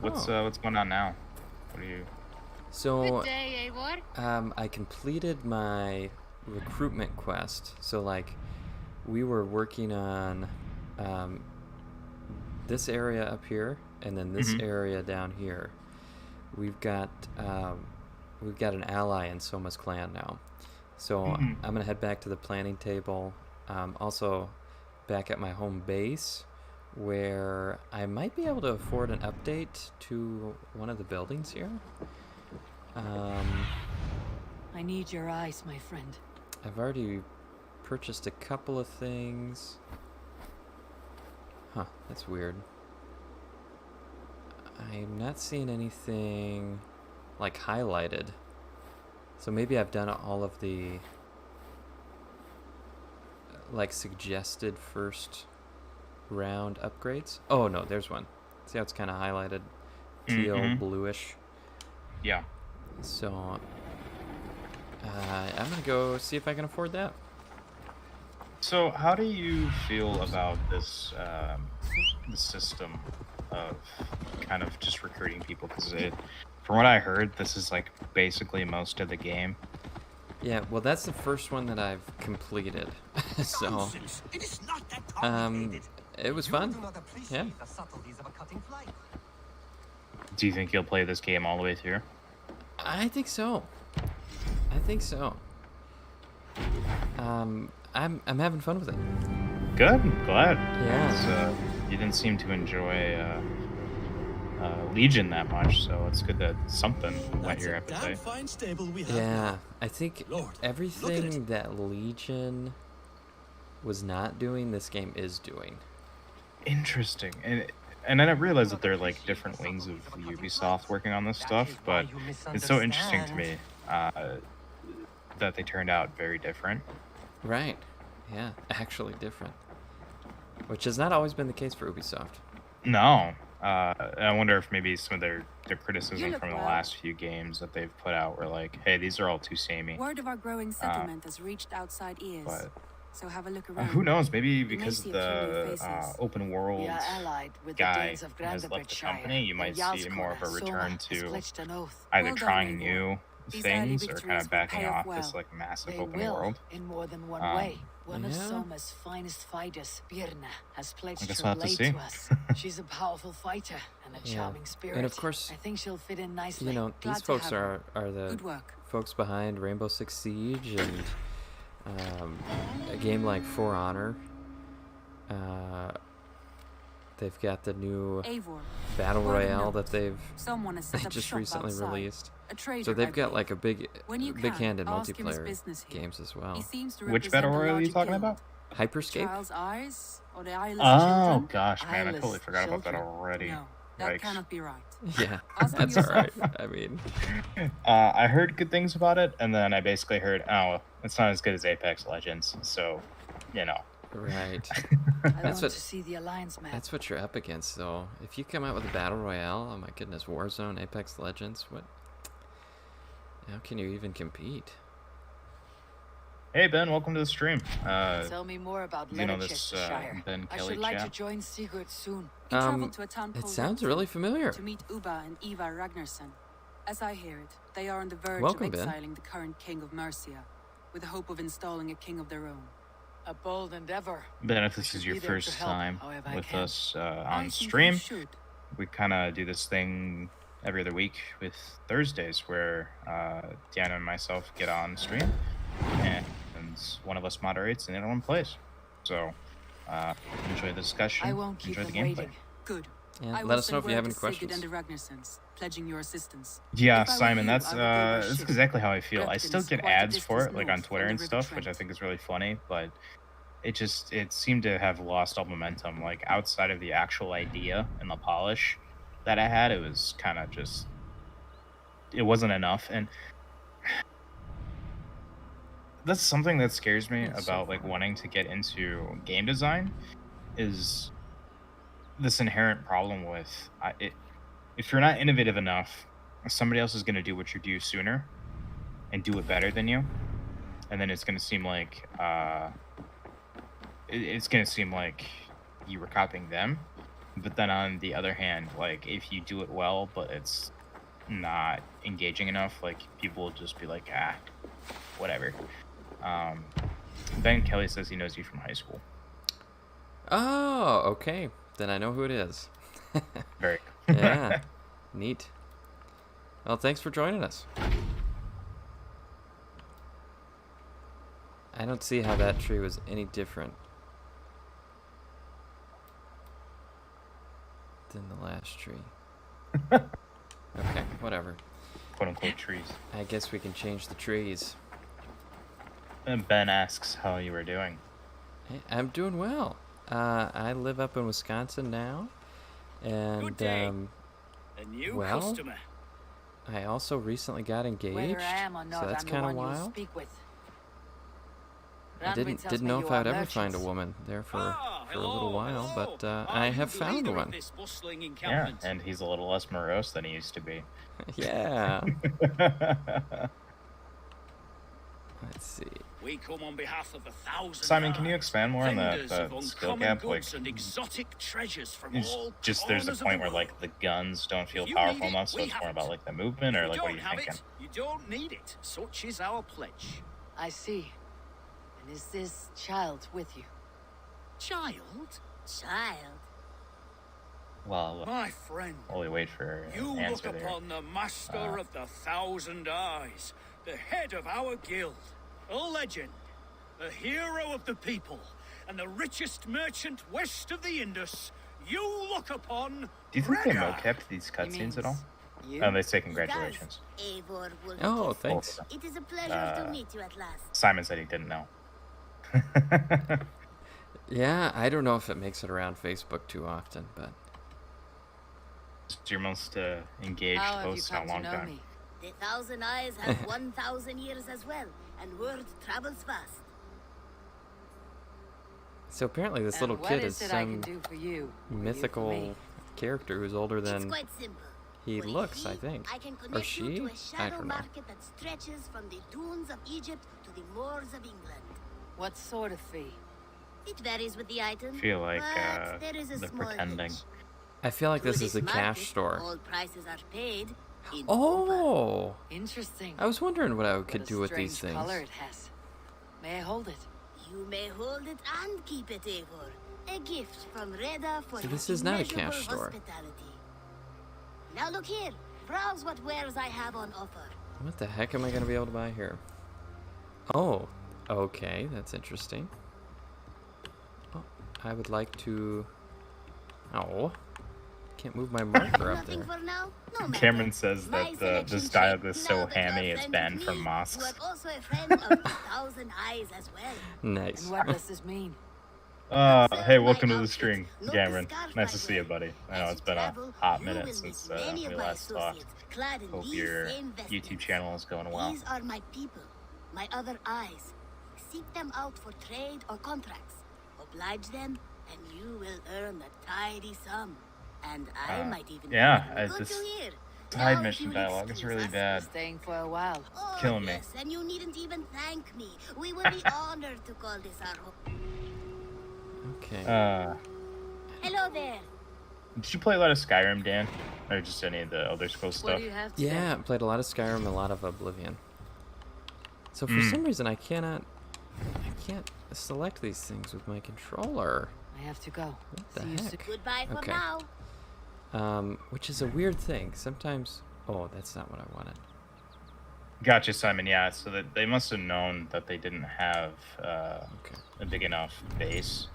What's going on now? What are you?
So,
Good day, Eivor.
I completed my recruitment quest. So, like, we were working on this area up here, and then this area down here. We've got an ally in Soma's clan now. So I'm gonna head back to the planning table. Also, back at my home base, where I might be able to afford an update to one of the buildings here.
I need your eyes, my friend.
I've already purchased a couple of things. Huh, that's weird. I'm not seeing anything like highlighted. So maybe I've done all of the like suggested first round upgrades. Oh no, there's one. See how it's kind of highlighted teal bluish.
Yeah.
So I'm gonna go see if I can afford that.
So how do you feel about this the system of kind of just recruiting people? Because from what I heard, this is like basically most of the game.
Yeah, well, that's the first one that I've completed. So
It is not that complicated.
it was fun. Yeah.
Do you think you'll play this game all the way through?
I think so. I'm having fun with it.
Good. I'm glad.
Yeah.
You didn't seem to enjoy Legion that much, so it's good that something whet your appetite.
Fine stable we have.
Yeah, I think
Lord, look at
everything that Legion was not doing, this game is doing.
Interesting. And I didn't realize that there are like different wings of Ubisoft working on this stuff, but it's so interesting to me that they turned out very different.
Right. Yeah, actually different. Which has not always been the case for Ubisoft.
No. I wonder if maybe some of their criticism
look
from the
well.
last few games that they've put out were like, hey, these are all too samey.
Word of our growing settlement has reached outside ears.
But
So have a look around.
who knows? Maybe
You may
because
see
of
a few new
the
faces.
open world
We are allied with the
guy
Danes of
has left the
Grandabridgeshire.
company, you might see more of a return to
pledged an oath.
either
Well done,
trying
Eivor.
new
These
things
early
or kind
victories
of
will
backing
pay off
off this
well.
like massive
They
open
will,
world.
in more than one
Um,
way. One of
yeah.
Soma's finest fighters, Birna, has
I
pledged
guess
her
we'll have to
blade
see.
to us. She's a powerful fighter and a
Yeah.
charming spirit.
And of course,
I think she'll fit in nicely.
you know,
Glad
these
to
folks
have
are the
Good work.
folks behind Rainbow Six Siege and a game like For Honor. They've got the new
Eivor.
Battle
Word of
Royale
note.
that they've
Someone has set up
just
shop
recently
outside.
released.
A trader,
So they've
I
got
believe.
like a big
When you
big
can,
hand in
ask him his
multiplayer
business here.
games as
He
well.
seems to
Which
represent
battle
a
royale are you
larger
talking
guild.
about?
Hyperscape?
Charles Eyes or the Eyeless
Oh
Children?
gosh, man, I totally
Eyeless
forgot about that
children.
already.
No, that
Yikes.
cannot be right.
Yeah,
Ask them
that's all right.
yourself.
I mean,
I heard good things about it, and then I basically heard, oh, it's not as good as Apex Legends, so, you know.
right.
I
That's
want
what-
to see the alliance map.
That's what you're up against, though. If you come out with a battle royale, oh my goodness, Warzone, Apex Legends, what? How can you even compete?
Hey Ben, welcome to the stream.
Tell me more about
You know this
Leicestershire.
Ben
I
Kelly
should like to
chat?
join Sigurd soon.
He traveled to a town
It
called
sounds
Repton
really familiar.
to meet Uba and Eva Ragnarsson. As I hear it, they are on the verge
Welcome,
of
Ben.
exiling the current king of Mercia, with the hope of installing a king of their own.
A bold endeavor.
Ben, if this
Should
is your
be there to
first
help
time
however I
with
can.
us
I
on
think
stream,
you should.
we kind of do this thing every other week with Thursdays where Deanna and myself get on stream and one of us moderates and the other one plays. So enjoy the discussion,
I won't keep
enjoy the
them
gameplay.
waiting.
Good.
Yeah,
I will
let us know
send
if you have
word
any
to Sigurd
questions.
and the Ragnarssons, pledging your assistance.
Yeah,
If I were
Simon,
you,
that's
I would go by
that's
ship.
exactly how I feel. I still
Repton's
get
quite a
ads for
distance
it, like on
north
Twitter
from
and
the River
stuff, which I
Trent.
think is really funny, but it seemed to have lost all momentum. Like outside of the actual idea and the polish that I had, it was kind of just, it wasn't enough. And that's something that scares me
That's so
about like
fun.
wanting to get into game design, is this inherent problem with if you're not innovative enough, somebody else is going to do what you do sooner and do it better than you, and then it's going to seem like it's going to seem like you were copying them. But then on the other hand, like if you do it well but it's not engaging enough, like people will just be like, whatever. Ben Kelly says he knows you from high school.
Oh, okay. Then I know who it is.
Very
Yeah. Neat. Well, thanks for joining us. I don't see how that tree was any different than the last tree. Okay, whatever.
quote unquote trees.
I guess we can change the trees.
And Ben asks how you were doing.
Hey, I'm doing well. I live up in Wisconsin now, and
Good day. A new
well,
customer.
I also recently got engaged,
Whether I am or
so
not,
that's
I'm the
kind of
one you'll
wild.
speak with.
I
Randwick
didn't
tells me
know
you
if
are
I'd ever find a
merchants.
woman there for a
hello,
little while,
hello.
but
Are
I
you
have
the
found
leader of
one.
this bustling
Yeah,
encampment?
and he's a little less morose than he used to be.
Yeah. Let's see.
We come on behalf of 1,000
Simon, can you
eyes,
expand more on
vendors
the
of
skill
uncommon
gap? Like,
goods and exotic treasures from
it's
all
just there's a
corners of
point
the
where
world.
like the guns don't feel
If you
powerful
need it,
enough, so
we
it's more
have
about
it.
like the movement, or
If
like
you
what are
don't
you
have
thinking?
it, you don't need it. Such is our pledge.
I see. And is this child with you?
Child?
Child.
Well,
My friend,
while we wait for
you
an
look
answer there.
upon the master of the 1,000 Eyes, the head of our guild, a legend, a hero of the people, and the richest merchant west of the Indus. You look upon.
Do you think they
Gregor.
mocapped these cutscenes at all?
You?
Oh, they say congratulations.
Eivor will
Oh,
kiss.
thanks.
It is a pleasure to meet you at last.
Simon said he didn't know.
Yeah, I don't know if it makes it around Facebook too often, but
It's your most engaged
How have you
host in a
come to
long
know
time.
me?
The 1,000 Eyes have 1,000 years as well, and word travels fast.
so apparently this
And
little
what
kid
is
is
it I can
some
do for you? or you for
mythical
me?
character who's older
It's
than
quite simple.
he
For
looks, I
he,
think.
I can
Or
connect you to
she?
a
I
shadow
don't know.
market that stretches from the dunes of Egypt to the moors of England.
What sort of fee?
It varies with the item.
I feel like
but there is a
they're
small
pretending.
hitch.
I feel like
Through
this is a
market,
cash store.
All prices are paid in copper.
Oh!
Interesting.
I was wondering what I
What
could
a
do with these
strange
things.
color it has. May I hold it?
You may hold it and keep it, Eivor. A gift from Reda for
So this
your
is not a
immeasurable
cash store.
hospitality. Now look here. Browse what wares I have on offer.
What the heck am I going to be able to buy here? Oh, okay, that's interesting. Oh, I would like to... Oh, can't move my marker up
Nothing
there.
for now? No matter.
Cameron says
My
that
selection
this dialogue
changed
is so
now that you are
hammy it's
friend
banned
with
from
me.
mosques.
You are also a friend of the 1,000 Eyes as well.
Nice.
And what does this mean?
Hey,
my
welcome to the
outfit.
stream,
Note
Cameron.
the scarf
Nice
I
to see you,
wear.
buddy. I know
As
it's
you
been a
travel,
hot
you
minute
will
since
meet many
we
of my
last talked.
associates clad in
Hope
these
your
same
YouTube
vestments.
channel is going well.
These are my people, my other eyes. Seek them out for trade or contracts. Oblige them, and you will earn a tidy sum. And I might even
yeah,
good
this-
to hear.
Side mission dialogue is really bad.
Staying for a while.
Oh,
Killing me.
yes, and you needn't even thank me. We will be honored to call this our home.
Okay.
Hello there.
Did you play a lot of Skyrim, Dan? Or just any of the Elder Scrolls
What
stuff?
do you have today?
Yeah, I played a lot of Skyrim, a lot of Oblivion. So for some reason I can't select these things with my controller.
I have to go.
What the
See you soon.
heck?
Goodbye for
Okay.
now.
Which is a weird thing. Sometimes, oh, that's not what I wanted.
Gotcha, Simon. Yeah, so that they must have known that they didn't have
Okay.
a big enough base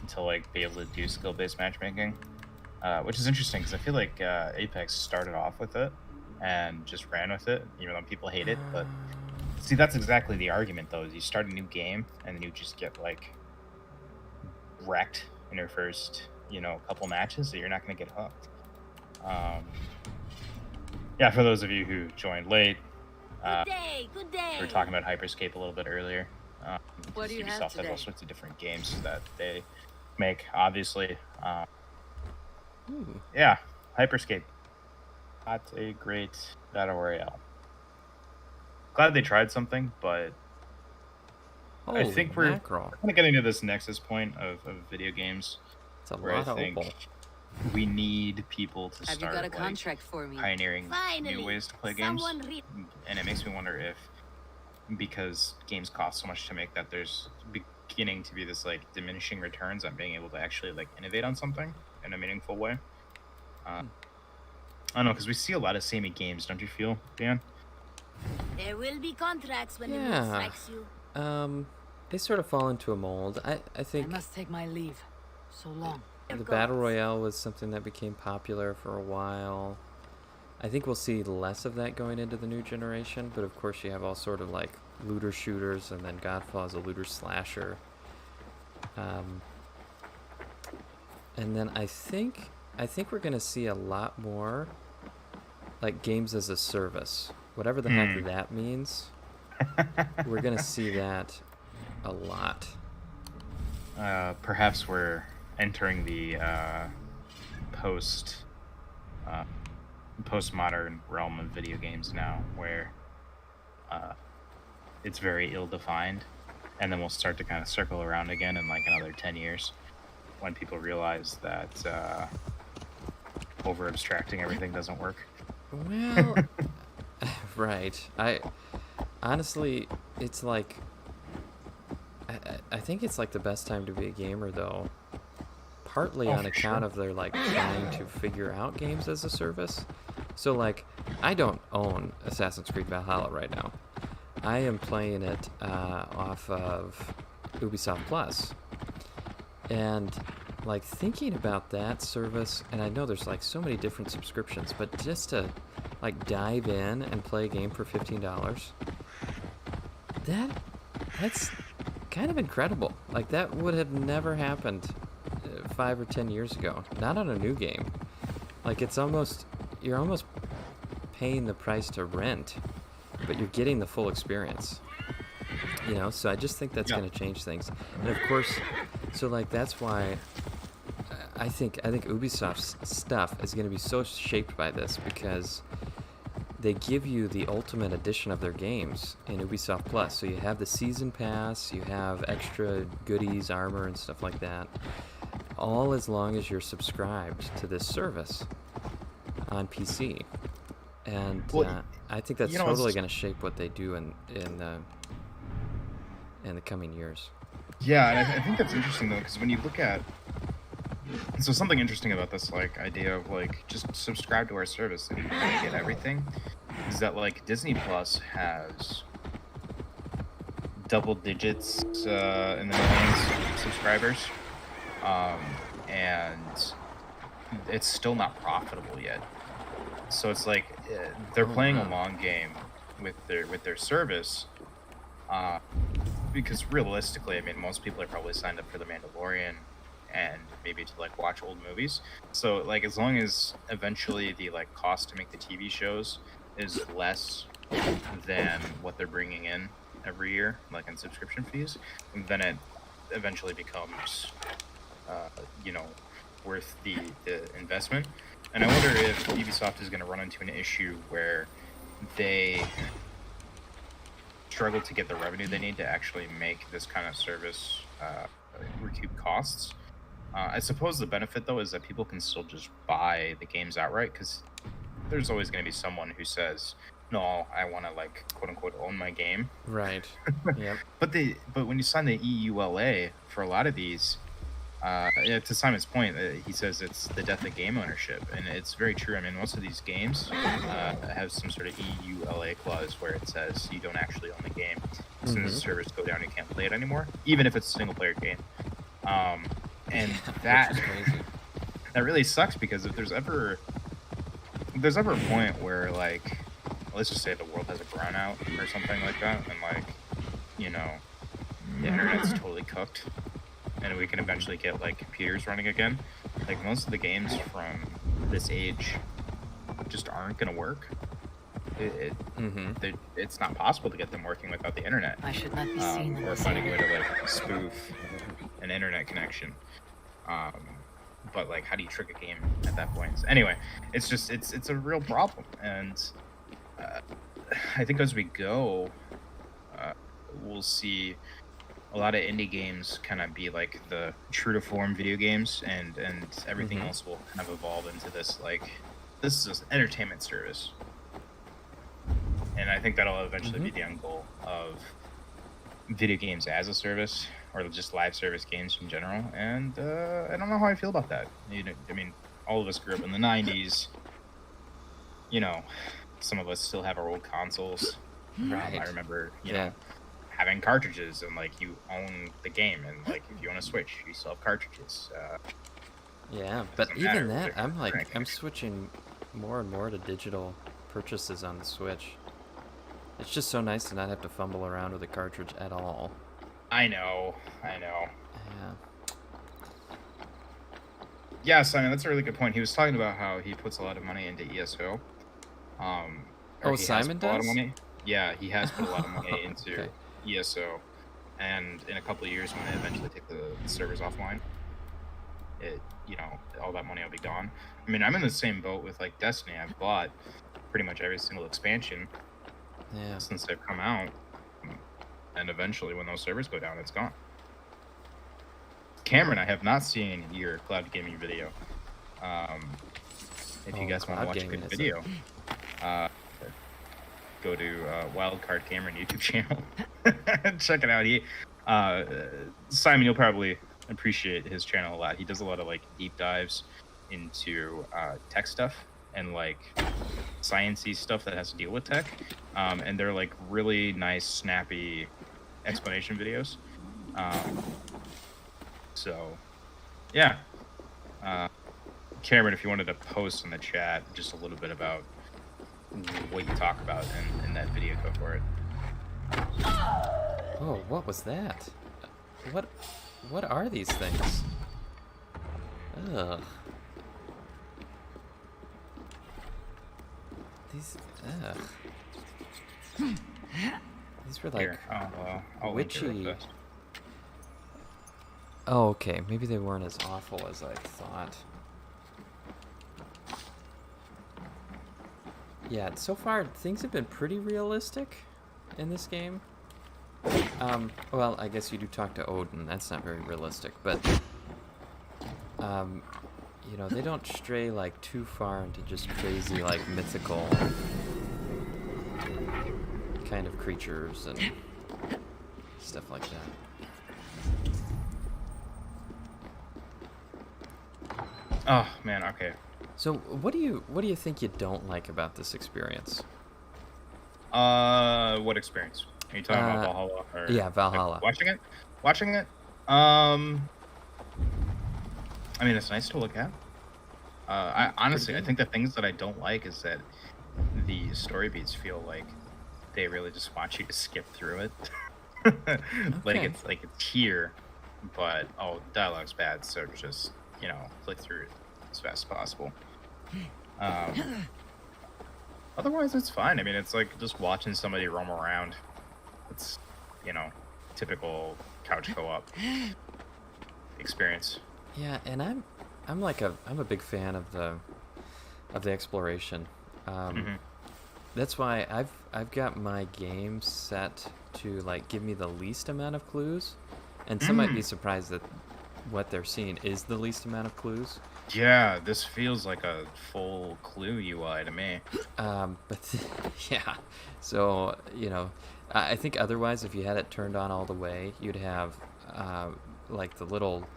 to like be able to do skill-based matchmaking, which is interesting because I feel like Apex started off with it and just ran with it, even though people hate it. But see, that's exactly the argument, though. Is you start a new game and then you just get like wrecked in your first, couple matches, so you're not going to get hooked. Yeah, for those of you who joined late,
Good day. Good day.
we were talking about Hyperscape a little bit earlier.
What do you have
Ubisoft has
today?
all sorts of different games that they make, obviously. Yeah, Hyperscape. Not a great battle royale. Glad they tried something, but I
Holy
think we're
mackerel.
kind of getting to this nexus point of video games
It's a
where
lot
I
of
think
opal.
we need people to
Have
start
you got a
like,
contract for me?
pioneering
Finally,
new ways to play games.
someone re-
And it makes me wonder if, because games cost so much to make, that there's beginning to be this like diminishing returns on being able to actually like innovate on something in a meaningful way. I don't know, because we see a lot of samey games, don't you feel, Dan?
There will be contracts when the mood
Yeah.
strikes you.
They sort of fall into a mold. I
I
think
must take my leave. So long.
the Battle Royale was something that became popular for a while. I think we'll see less of that going into the new generation, but of course you have all sort of like looter shooters, and then Godfall is a looter slasher. And then I think we're gonna see a lot more like games as a service, whatever the heck that means. We're gonna see that a lot.
Perhaps we're entering the postmodern realm of video games now, where it's very ill-defined, and then we'll start to kind of circle around again in like another 10 years when people realize that over abstracting everything doesn't work.
Well, right. I honestly, it's like I think it's like the best time to be a gamer, though. Partly on account of their like trying to figure out games as a service. So like, I don't own Assassin's Creed Valhalla right now. I am playing it off of Ubisoft Plus, and like thinking about that service, and I know there's like so many different subscriptions, but just to like dive in and play a game for $15, that's kind of incredible. Like that would have never happened 5 or 10 years ago. Not on a new game. Like you're almost paying the price to rent, but you're getting the full experience. So I just think that's going to change things. And of course, so like that's why I think Ubisoft's stuff is going to be so shaped by this, because they give you the ultimate edition of their games in Ubisoft Plus. So you have the season pass, you have extra goodies, armor, and stuff like that, all as long as you're subscribed to this service on PC. And I think that's totally going to shape what they do in the coming years.
Yeah, and I think that's interesting, though, because when you look at... So something interesting about this like idea of like just subscribe to our service and you get everything is that like Disney Plus has double digits in the millions subscribers, and it's still not profitable yet. So it's like they're playing a long game with their service, because realistically, I mean, most people are probably signed up for The Mandalorian and maybe to like watch old movies. So like as long as eventually the like cost to make the TV shows is less than what they're bringing in every year, like in subscription fees, then it eventually becomes worth the investment. And I wonder if Ubisoft is going to run into an issue where they struggle to get the revenue they need to actually make this kind of service recoup costs. I suppose the benefit, though, is that people can still just buy the games outright, because there's always going to be someone who says, no, I want to, like, quote-unquote, own my game.
Right. Yep.
But when you sign the EULA for a lot of these, yeah, to Simon's point, he says it's the death of game ownership, and it's very true. I mean, most of these games have some sort of EULA clause where it says you don't actually own the game. As soon as the servers go down, you can't play it anymore, even if it's a single-player game. And that really sucks, because if there's ever a point where, like, let's just say the world has a brownout or something like that, and, like, you know, the internet's totally cooked, and we can eventually get, like, computers running again, like, most of the games from this age just aren't gonna work. It's not possible to get them working without the internet.
I should not be seen in
or
this
finding a way to,
area.
like, spoof an internet connection. But, like, how do you trick a game at that point? Anyway, it's just, it's a real problem, and I think as we go, we'll see a lot of indie games kind of be like the true to form video games, and everything else will kind of evolve into this, like, this is an entertainment service. And I think that'll eventually be the end goal of video games as a service, or just live service games in general. And I don't know how I feel about that. You know, I mean, all of us grew up in the 90s. You know, some of us still have our old consoles.
Right.
I remember, you know, having cartridges, and, like, you own the game, and, like, if you own a Switch, you still have cartridges.
Yeah, but
doesn't
even
matter.
that, I'm switching more and more to digital purchases on the Switch. It's just so nice to not have to fumble around with a cartridge at all.
I know.
Yeah.
Yeah, Simon, that's a really good point. He was talking about how he puts a lot of money into ESO.
Oh, Simon
A lot of
does?
money. Yeah, he has put a lot of money into ESO, and in a couple of years, when they eventually take the servers offline, you know, all that money will be gone. I mean, I'm in the same boat with, like, Destiny. I've bought pretty much every single expansion since they've come out, and eventually, when those servers go down, it's gone. Cameron, I have not seen your cloud gaming video. If you guys want to watch a good video, go to Wildcard Cameron YouTube channel. Check it out. Simon, you'll probably appreciate his channel a lot. He does a lot of, like, deep dives into tech stuff and, like, sciencey stuff that has to deal with tech. And they're, like, really nice, snappy explanation videos. So, yeah. Cameron, if you wanted to post in the chat just a little bit about what you talk about in that video, go for it.
Oh, what was that? What are these things? Ugh. These were, like,
Here, I'll link it real
witchy.
fast.
Oh, okay. Maybe they weren't as awful as I thought. Yeah, so far things have been pretty realistic in this game. Well, I guess you do talk to Odin. That's not very realistic, but you know, they don't stray, like, too far into just crazy, like, mythical kind of creatures and stuff like that.
Oh man, okay.
So, what do you think you don't like about this experience?
What experience? Are you talking about Valhalla? Or,
yeah, Valhalla.
Like, watching it? I mean, it's nice to look at. I honestly, I think the things that I don't like is that the story beats feel like they really just want you to skip through it. Like it's here, but dialogue's bad, so just, you know, click through it as fast as possible. Otherwise, it's fine. I mean, it's like just watching somebody roam around. It's, you know, typical couch co-op experience.
Yeah, and I'm a big fan of the the exploration. That's why I've got my game set to like give me the least amount of clues, and some might be surprised that what they're seeing is the least amount of clues.
Yeah, this feels like a full clue UI to me.
But yeah, so you know, I think otherwise, if you had it turned on all the way, you'd have like the little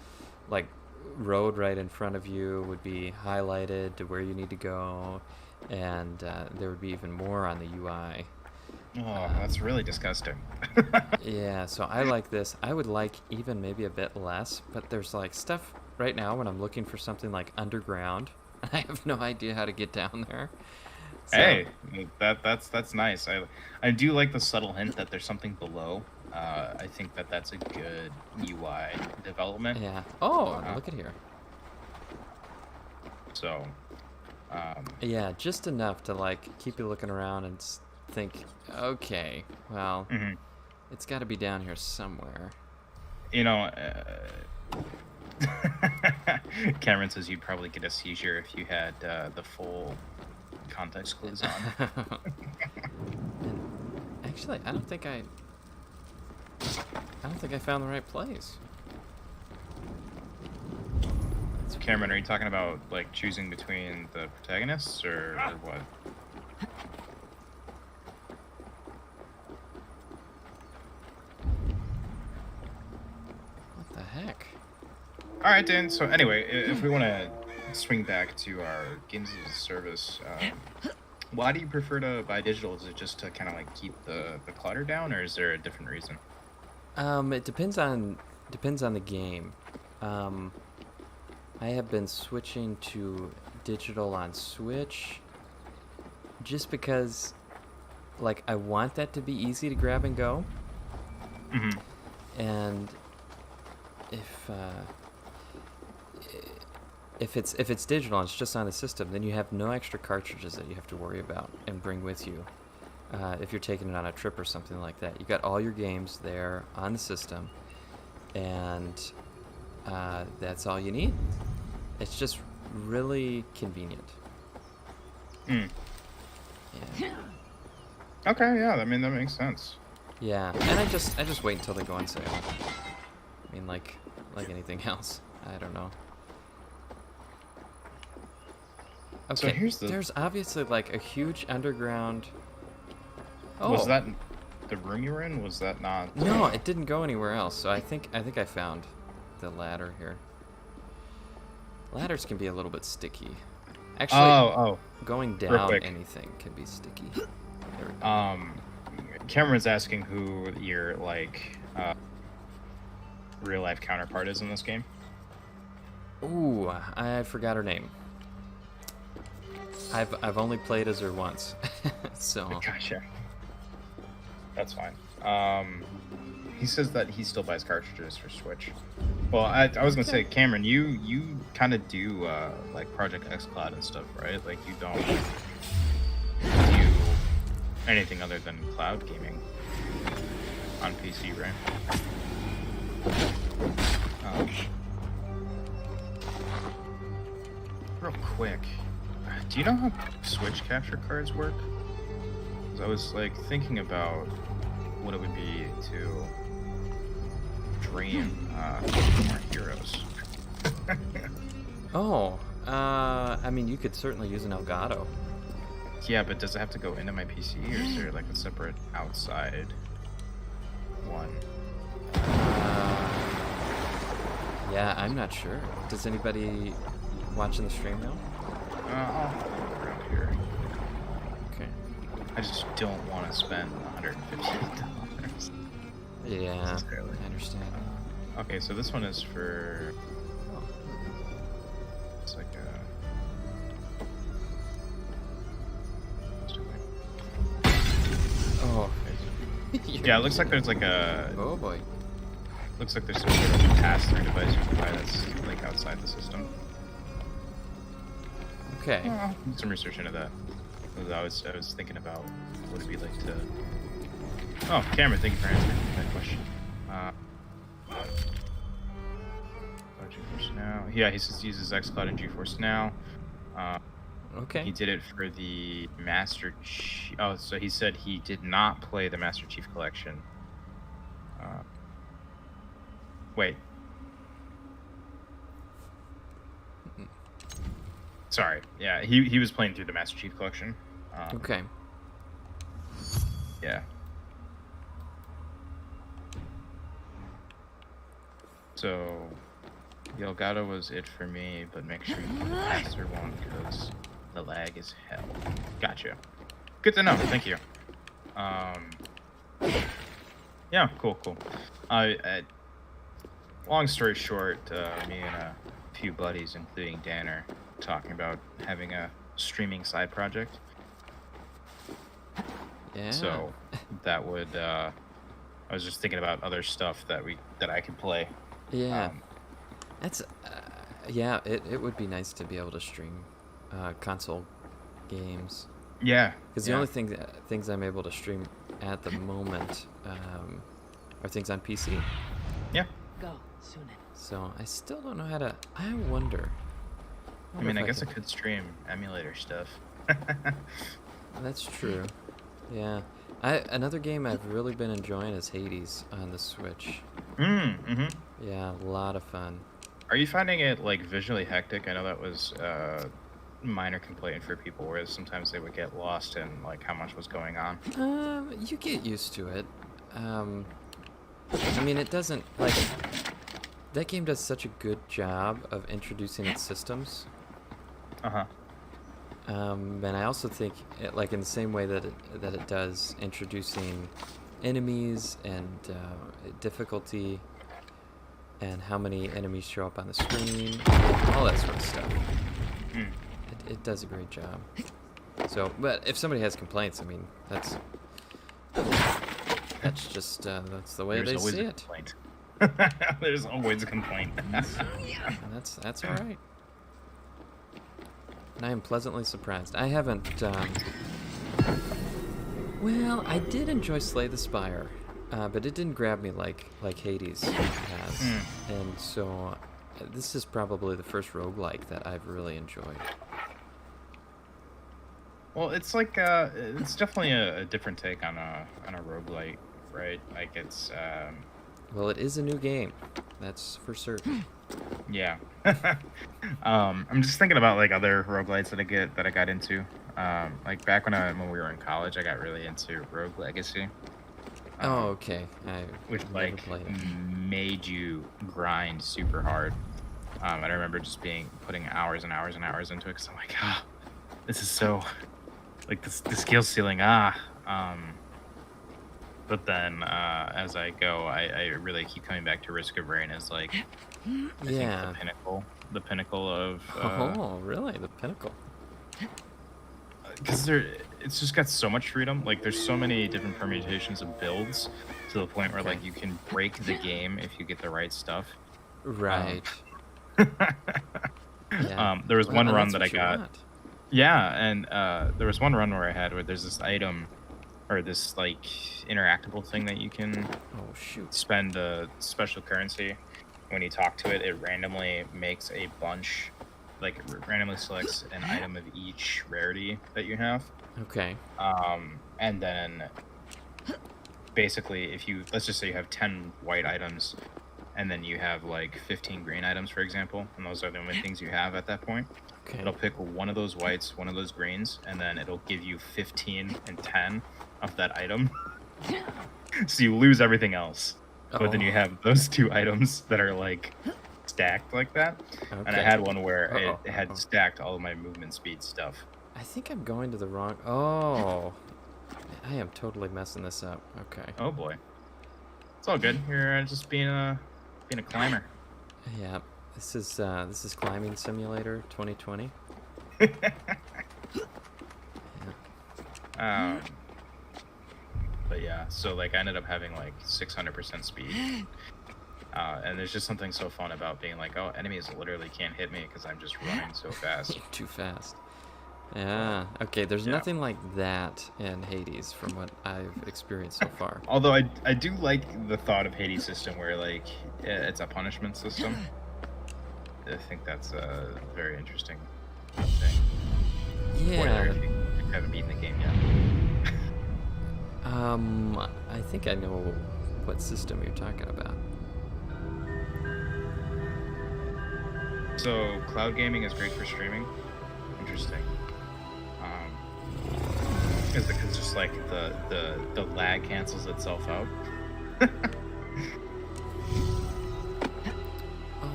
like road right in front of you would be highlighted to where you need to go, and there would be even more on the UI.
Oh, that's really disgusting.
Yeah, so I like this. I would like even maybe a bit less, but there's like stuff right now when I'm looking for something like underground, I have no idea how to get down there. So,
Hey, that's nice. I do like the subtle hint that there's something below. I think that's a good UI development.
yeah. Oh, look at here.
So,
Yeah, just enough to like keep you looking around and think, okay, well, it's got to be down here somewhere.
you know, Cameron says you'd probably get a seizure if you had the full context clues on.
Actually, I don't think I found the right place.
So Cameron, are you talking about like choosing between the protagonists or what?
What the heck?
All right, Dan. So anyway, if we want to swing back to our games as a service, why do you prefer to buy digital? Is it just to kind of like keep the clutter down, or is there a different reason?
It depends on the game. I have been switching to digital on Switch just because, like, I want that to be easy to grab and go. And if it's digital and it's just on the system, then you have no extra cartridges that you have to worry about and bring with you. If you're taking it on a trip or something like that, you got all your games there on the system, and that's all you need. It's just really convenient. Yeah.
Okay, yeah, I mean that makes sense.
Yeah, and I just wait until they go on sale. I mean, like anything else. I don't know.
So
Okay,
here's
there's obviously like a huge underground. Oh.
Was that the room you were in? Was that not?
No, it didn't go anywhere else. So I think I found the ladder here. Ladders can be a little bit sticky. Actually, going down anything can be sticky. There we go.
Cameron's asking who your like real life counterpart is in this game.
Ooh, I forgot her name. I've only played as her once, so.
Gotcha. That's fine. He says that he still buys cartridges for Switch. Well, I was gonna say, Cameron, you kind of do like Project xCloud and stuff, right? Like you don't do anything other than cloud gaming on PC, right? Real quick, do you know how Switch capture cards work? Because I was like thinking about what it would be to dream more heroes.
Oh, I mean, you could certainly use an Elgato.
Yeah, but does it have to go into my PC, or is there like a separate outside one?
Yeah, I'm not sure. Does anybody watching the stream know?
I'll look around here.
Okay.
I just don't want to spend $150.
Yeah, I understand.
Okay, so this one is for. It's like a.
Oh.
Yeah, it looks like there's like a.
Oh boy.
Looks like there's some sort of pass-through device you can buy that's like outside the system.
Okay.
Do some research into that. I was thinking about what it'd be like to. Oh, Cameron, thank you for answering that question. GeForce Now. Yeah, he says he uses xCloud and GeForce Now.
Okay.
He did it for the Master Chief. Oh, so he said he did not play the Master Chief Collection. Wait. Sorry. Yeah, he was playing through the Master Chief Collection.
Okay.
Yeah. So, Yelgado was it for me, but make sure you do the faster one because the lag is hell. Gotcha. Good to know. Thank you. Yeah, cool. Long story short, me and a few buddies, including Dan, are talking about having a streaming side project.
Yeah.
So that would I was just thinking about other stuff that I could play.
Yeah. That's yeah, it would be nice to be able to stream console games.
Yeah.
Because the only things I'm able to stream at the moment are things on PC.
Yeah.
Go, soon.
So I still don't know how to. I wonder.
I mean, I guess I could stream emulator stuff.
That's true. Yeah. Another game I've really been enjoying is Hades on the Switch.
Mm-hmm.
Yeah, a lot of fun.
Are you finding it like visually hectic? I know that was a minor complaint for people, whereas sometimes they would get lost in like how much was going on.
You get used to it. I mean, it doesn't like that game does such a good job of introducing its systems. And I also think, like in the same way that it does introducing enemies and difficulty and how many enemies show up on the screen, all that sort of stuff. It does a great job. So, but if somebody has complaints, I mean, that's just that's the way they see it.
There's always a complaint.
And that's all right. And I am pleasantly surprised. I haven't. Well, I did enjoy Slay the Spire, but it didn't grab me like Hades has. And so, this is probably the first roguelike that I've really enjoyed.
Well, it's like it's definitely a different take on a roguelike, right? Like it's.
Well, it is a new game, that's for certain.
Yeah. I'm just thinking about like other roguelites that I got into. Like back when we were in college, I got really into Rogue Legacy.
Oh, okay.
Which like made you grind super hard. I remember just putting hours and hours and hours into it because I'm like, this is so like the skill ceiling. But then as I go, I really keep coming back to Risk of Rain as like I think the pinnacle of.
Oh, really? The pinnacle.
Because it's just got so much freedom. Like there's so many different permutations of builds to the point where like you can break the game if you get the right stuff.
Right.
There was one run that I got.
Want.
Yeah, and there was one run where I had where there's this item or this like interactable thing that you can spend a special currency. When you talk to it, it randomly makes a bunch, like randomly selects an item of each rarity that you have.
Okay.
And then basically let's just say you have 10 white items and then you have like 15 green items, for example, and those are the only things you have at that point.
Okay.
It'll pick one of those whites, one of those greens, and then it'll give you 15 and 10 of that item. So you lose everything else. But then you have those two items that are like stacked like that. Okay. And I had one where it had stacked all of my movement speed stuff.
I think I'm going to the wrong. Oh, I am totally messing this up. Okay.
Oh boy, it's all good. You're just being a climber.
Yeah, this is Climbing Simulator 2020.
Yeah. But yeah, so like I ended up having like 600% speed. And there's just something so fun about being like, oh, enemies literally can't hit me because I'm just running so fast.
Too fast. Yeah. Okay, there's nothing like that in Hades from what I've experienced so far.
Although I do like the thought of Hades system where like it's a punishment system. I think that's a very interesting thing.
Yeah.
Spoiler if you haven't beaten the game yet.
I think I know what system you're talking about.
So cloud gaming is great for streaming. Interesting. Is it because just like the lag cancels itself out?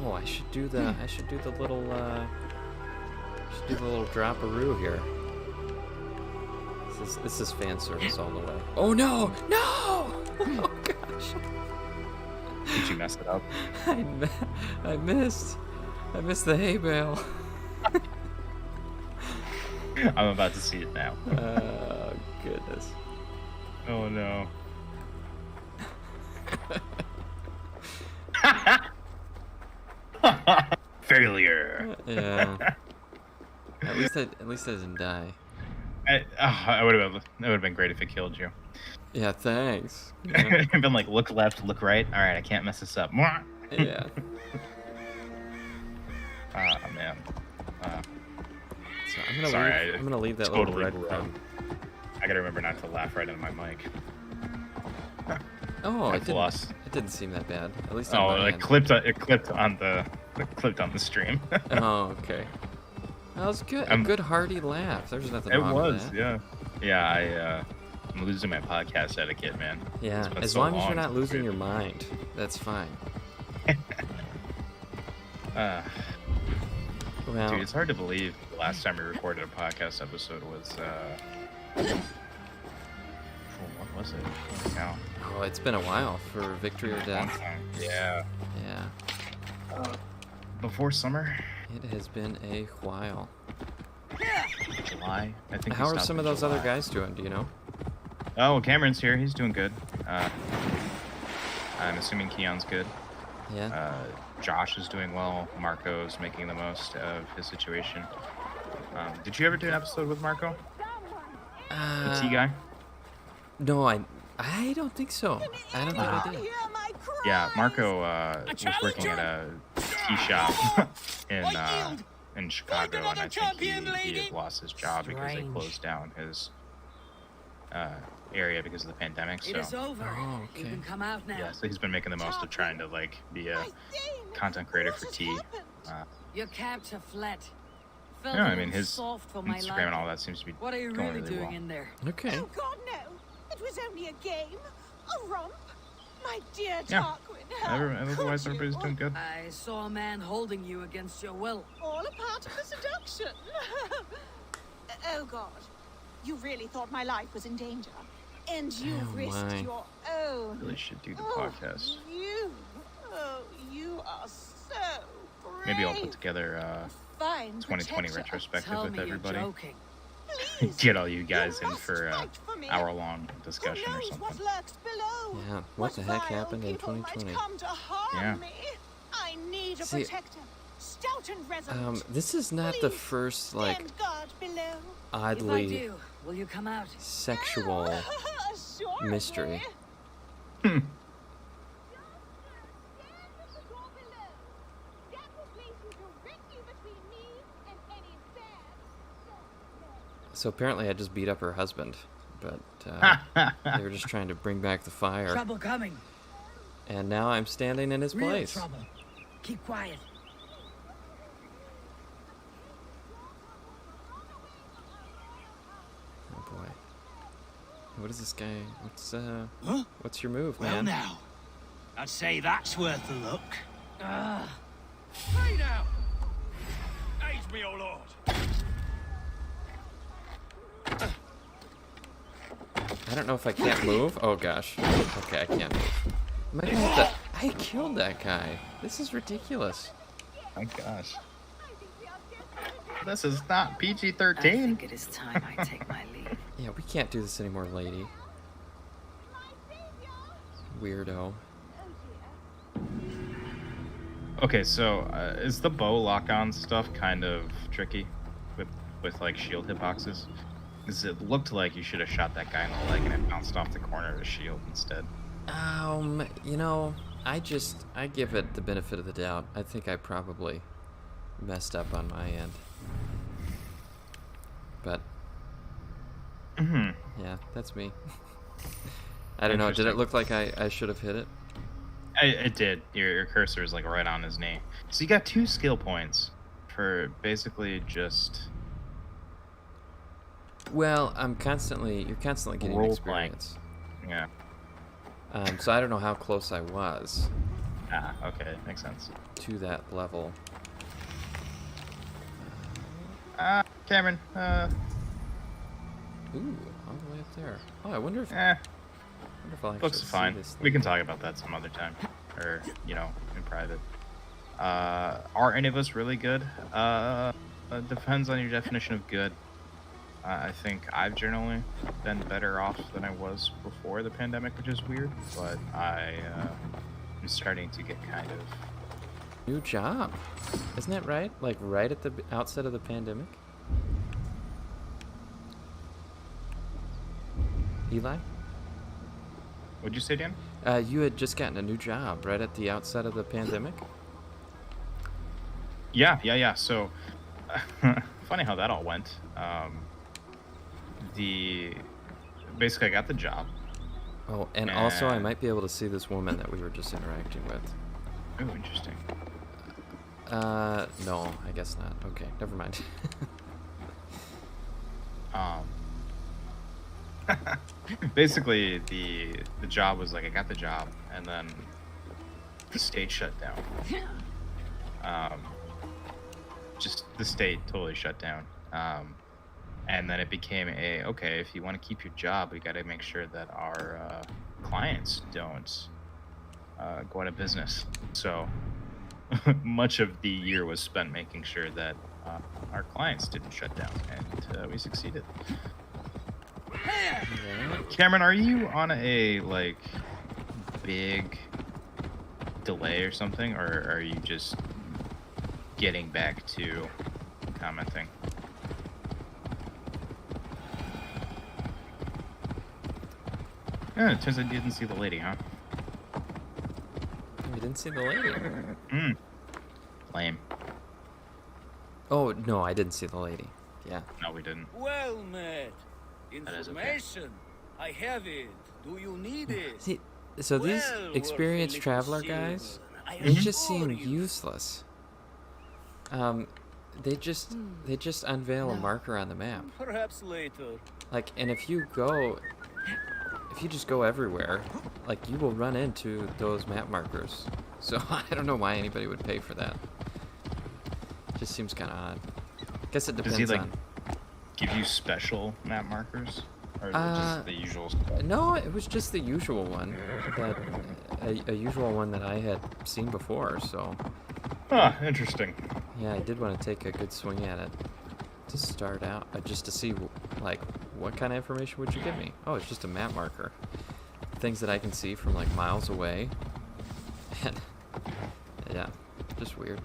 Oh, I should do the little drop-a-roo here. This is fan service all the way. Oh no! No! Oh gosh.
Did you mess it up?
I missed the hay bale.
I'm about to see it now.
Oh goodness.
Oh no. Failure.
Yeah. At least I didn't die.
It would have been great if it killed you.
Yeah, thanks. Yeah.
I've been like, look left, look right. All right, I can't mess this up.
Yeah.
Ah, man.
So I'm gonna leave that
totally
little red crumb.
I gotta remember not to laugh right into my mic.
Oh,
it
didn't seem that bad. At least
oh,
on my
it
end.
clipped on the stream.
Oh, okay. That was good. A good hearty laugh. There's nothing wrong with that.
Yeah. Yeah, I'm losing my podcast etiquette, man.
Yeah, as long as you're not losing your mind, that's fine. Well,
dude, it's hard to believe the last time we recorded a podcast episode was what was it? Holy cow.
Oh, it's been a while for Victory or Death.
Yeah.
Yeah.
Before summer?
It has been a while.
July, I think.
How are some of those other guys doing? Do you know?
Oh, well, Cameron's here. He's doing good. I'm assuming Keon's good.
Yeah.
Josh is doing well. Marco's making the most of his situation. Did you ever do an episode with Marco? The T guy?
No, I don't think so. I don't think I did.
Yeah, Marco was working at a tea shop in Chicago, and I think he had lost his job because they closed down his area because of the pandemic. So
It is over.
Oh, okay.
You can come out now.
yeah, so he's been making the most of trying to like be a content creator for tea.
Your capture fled.
Yeah, I mean his
soft for my
Instagram and all that seems to be
What are you
going
really
really
doing
well.
in there?
Okay.
Oh God, no! It was only a game, a romp. My dear
Yeah.
Tarquin,
Otherwise, everybody's doing good.
I saw a man holding you against your will.
all a part of the seduction. Oh God, you really thought my life was in danger, and you
Oh,
risked
my.
your own.
Really should do the
Oh,
podcast.
you are so brave.
Maybe I'll put together
Fine
2020
protector.
retrospective
Tell
with
me
everybody.
you're joking.
Please,
Get all you guys
you
in
must
for
fight for me.
hour-long
Who
discussion or
knows
something.
what lurks below?
Yeah, what the heck
vile
happened in
people might
2020?
come to harm
Yeah.
me. I need a
See,
protector, stout and resolute.
This is not the
Please,
first like
stand guard below.
If I
oddly
do, will you come out?
sexual
Assuredly.
mystery. So apparently I just beat up her husband, but they were just trying to bring back the fire.
Trouble coming.
And now I'm standing in his
Real
place.
trouble. Keep quiet.
Oh boy. What is this guy?
Huh?
What's your move,
Well
man?
now, I'd say that's worth a look.
Ah,
Hey now! Aid me, O Lord!
I don't know if I can't move. Oh gosh. Okay, I can't move. Am I gonna have to... I killed that guy. This is ridiculous.
My gosh. This is not
I
PG-13.
think it is time I take my leave.
Yeah, we can't do this anymore, lady. Weirdo.
Okay, so is the bow lock-on stuff kind of tricky with like shield hitboxes? Because it looked like you should have shot that guy in the leg and it bounced off the corner of the shield instead.
You know, I give it the benefit of the doubt. I think I probably messed up on my end. but
Mm-hmm.
yeah, that's me. I don't know. Did it look like I should have hit it?
It did. Your cursor is like right on his knee. So you got 2 skill points for basically just
Well, you're constantly getting
role
experience.
playing. Yeah.
So I don't know how close I was
Ah, okay, makes sense.
to that level.
Cameron.
Ooh, all the way up there. Oh, I wonder if I'll actually
Looks
see
fine.
this thing.
We can talk about that some other time, or in private. Are any of us really good? Depends on your definition of good. I think I've generally been better off than I was before the pandemic, which is weird, but I'm starting to get kind of...
New job. Isn't that right? Like right at the outset of the pandemic? Eli?
What'd you say, Dan?
You had just gotten a new job right at the outset of the pandemic?
Yeah. So, funny how that all went. Basically, I got the job.
Oh, and also I might be able to see this woman that we were just interacting with.
Oh, interesting.
No, I guess not. Okay, never mind.
Basically, the job was like, I got the job, and then the state shut down. Just the state totally shut down. And then it became okay, if you want to keep your job, we got to make sure that our clients don't go out of business. So much of the year was spent making sure that our clients didn't shut down, and we succeeded. Cameron, are you on a big delay or something, or are you just getting back to commenting? Yeah, it turns out you didn't see the lady, huh?
You didn't see the lady?
Lame.
Oh, no, I didn't see the lady. Yeah.
No, we didn't.
Well met.
That is okay.
Information. I have it. Do you need it?
See, so these
Well,
experienced
worthy
traveler
little
guys,
silver, I
they just
assure
seem
you.
useless. They just unveil a marker on the map.
Perhaps later.
Like, and if you just go everywhere, like, you will run into those map markers. So I don't know why anybody would pay for that. Just seems kind of odd. Guess it depends
Does he
on.
give you special map markers, or is it just the usual stuff?
No, it was just the usual one, that a usual one that I had seen before. So.
Huh, interesting.
Yeah, I did want to take a good swing at it to start out, just to see, like, what kind of information would you give me? Oh, it's just a map marker. Things that I can see from, like, miles away. And, yeah, just weird.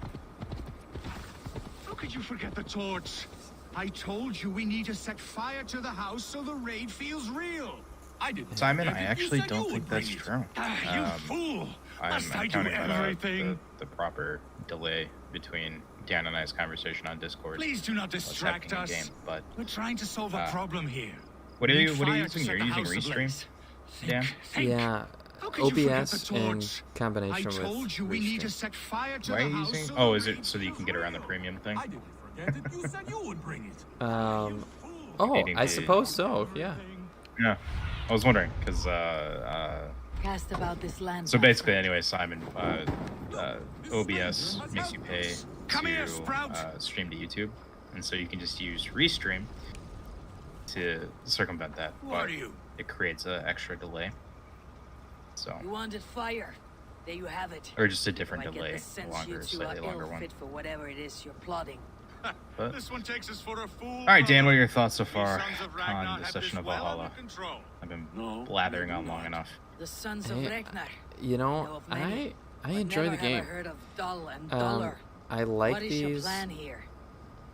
How could you forget the torch? I told you we need to set fire to the house so the raid feels real. I didn't.
Simon, I actually don't think that's true.
You fool!
I'm
Must I do
counting on
everything?
the proper delay between Dan and I's conversation on Discord.
Please do not distract us.
Game, but
we're trying to solve a problem here.
What are you
Need fire to
using?
set
You're
the
using
house
Restream?
ablaze.
Dan?
Yeah,
How could you forget
OBS
the
in
torch?
combination
I
with
told you we need to
Restream.
set fire to
Why
the
are you
house.
using?
So
Oh,
the
is
raid
it so that you can get around the premium thing?
I didn't forget it. You said you would bring it.
Oh,
Needing
I
the-
suppose so, yeah.
Yeah, I was wondering because
Cast about this land.
so basically, anyway, Simon, OBS makes you pay
Come here,
to
Sprout.
stream to YouTube, and so you can just use Restream to circumvent that.
Who
but
are you?
it creates an extra delay. So,
You wanted fire. There you have it.
or just a different
I get
delay,
the sense
longer,
you two
slightly
are
longer one.
ill-fit for whatever it is you're plotting.
But,
This one takes us for a fool.
all right, Dan, what are your thoughts so
These
far
sons of Ragnar
on the
have
session
this
of
well under
Valhalla?
control.
I've been
No,
blathering on long enough.
The sons of
Hey,
Ragnar.
You
Know
know,
of many,
I
but
enjoy
never
the game.
Have I heard of Dull and Duller.
I like
What is your
these.
plan here?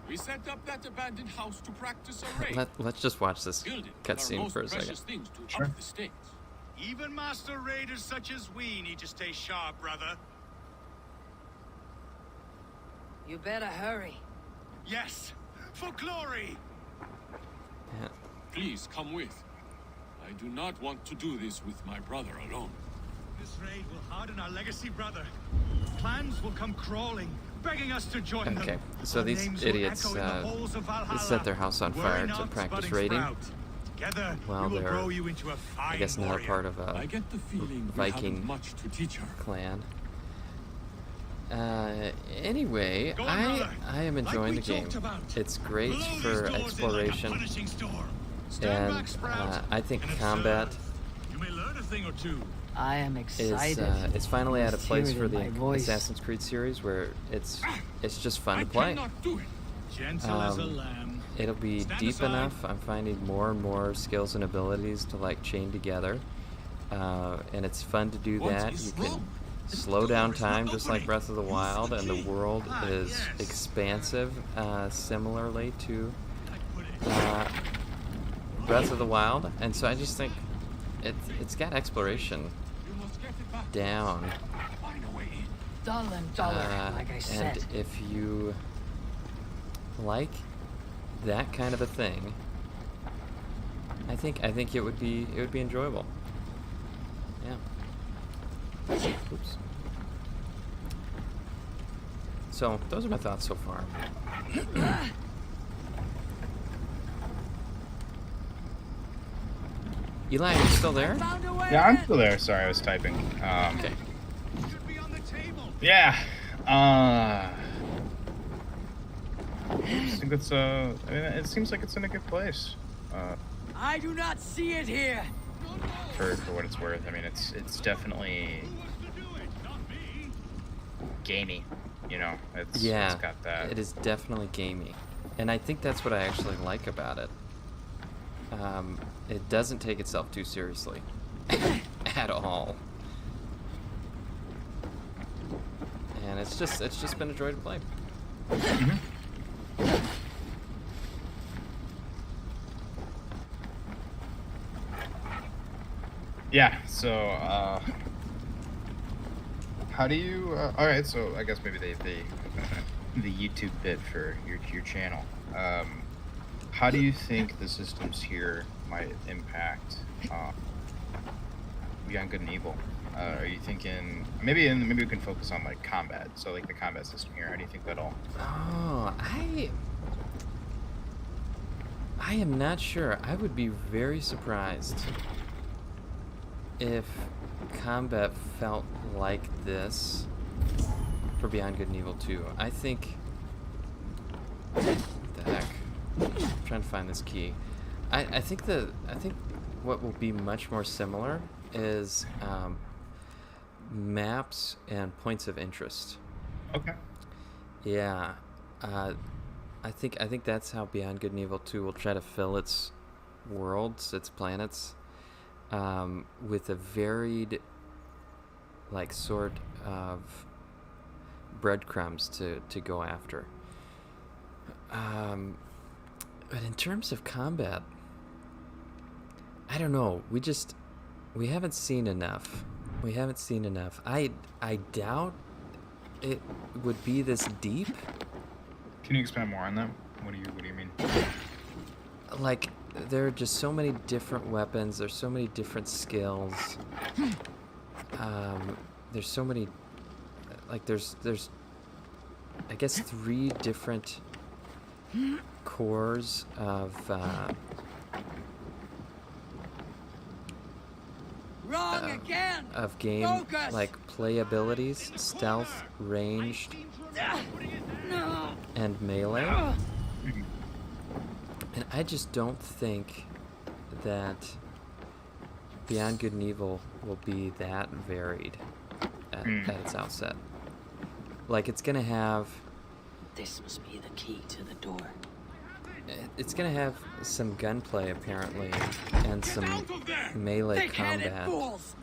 We set up that abandoned house to practice a raid.
Let's just watch this
Gilded
cutscene
most
for a second.
precious things to up the stakes. Even master raiders such as we need to stay sharp, brother.
You better hurry.
Yes, for glory.
Please come with. I do not want to do this with my brother alone.
This raid will harden our legacy brother. Clans will come crawling, begging us to join them.
Okay, so
Our
these
names will
idiots
echo in the halls of Valhalla.
set their house on
Worry
fire to
not,
practice
budding
raiding.
sprout. Together,
Well,
we will
they're,
grow you into a fine
I guess, now
warrior.
part of a
I get the feeling
Viking
much to teach her.
clan. Anyway, I am enjoying the game. It's great for exploration, and I think combat
You may learn a thing or two.
I am excited.
is finally at a place for the
voice.
Assassin's Creed series where it's just fun to play.
Do it. Gentle as a lamb.
It'll be
Stand
deep
aside.
enough. I'm finding more and more skills and abilities to like chain together, and it's fun to do that. You can slow down time just like Breath of the Wild, and the world is expansive, similarly to Breath of the Wild. And so I just think it's got exploration down.
Dull and duller, like I said.
And if you like that kind of a thing, I think it would be enjoyable. Yeah. Oops. So those are my thoughts so far. Eli, are you still there?
Yeah, I'm still there. Sorry, I was typing.
Okay.
Yeah. I think it's I mean, it seems like it's in a good place.
I do not see it here.
For what it's worth, I mean, it's definitely gamey. You know, it's got that.
It is definitely gamey, and I think that's what I actually like about it. It doesn't take itself too seriously at all, and it's just been a joy to play.
Yeah. So, how do you? All right. So I guess maybe the YouTube bit for your channel. How do you think the systems here might impact Beyond Good and Evil? Are you thinking maybe we can focus on like combat? So like the combat system here. How do you think that'll?
Oh, I am not sure. I would be very surprised if combat felt like this for Beyond Good and Evil 2. I think. What the heck? I'm trying to find this key. I think what will be much more similar is maps and points of interest.
Okay.
Yeah. I think that's how Beyond Good and Evil 2 will try to fill its worlds, its planets, with a varied, like, sort of breadcrumbs to go after. But in terms of combat, I don't know. We haven't seen enough. I doubt it would be this deep.
Can you expand more on that? What do you mean?
Like, there are just so many different weapons. There's so many different skills. There's so many. Like, there's I guess 3 different cores of
Wrong again.
Of game.
Focus.
Like playabilities, stealth, ranged, and melee. And I just don't think that Beyond Good and Evil will be that varied at its outset. Like, it's gonna have.
This must be the key to the door.
It's gonna have some gunplay apparently, and some melee combat.
Fools.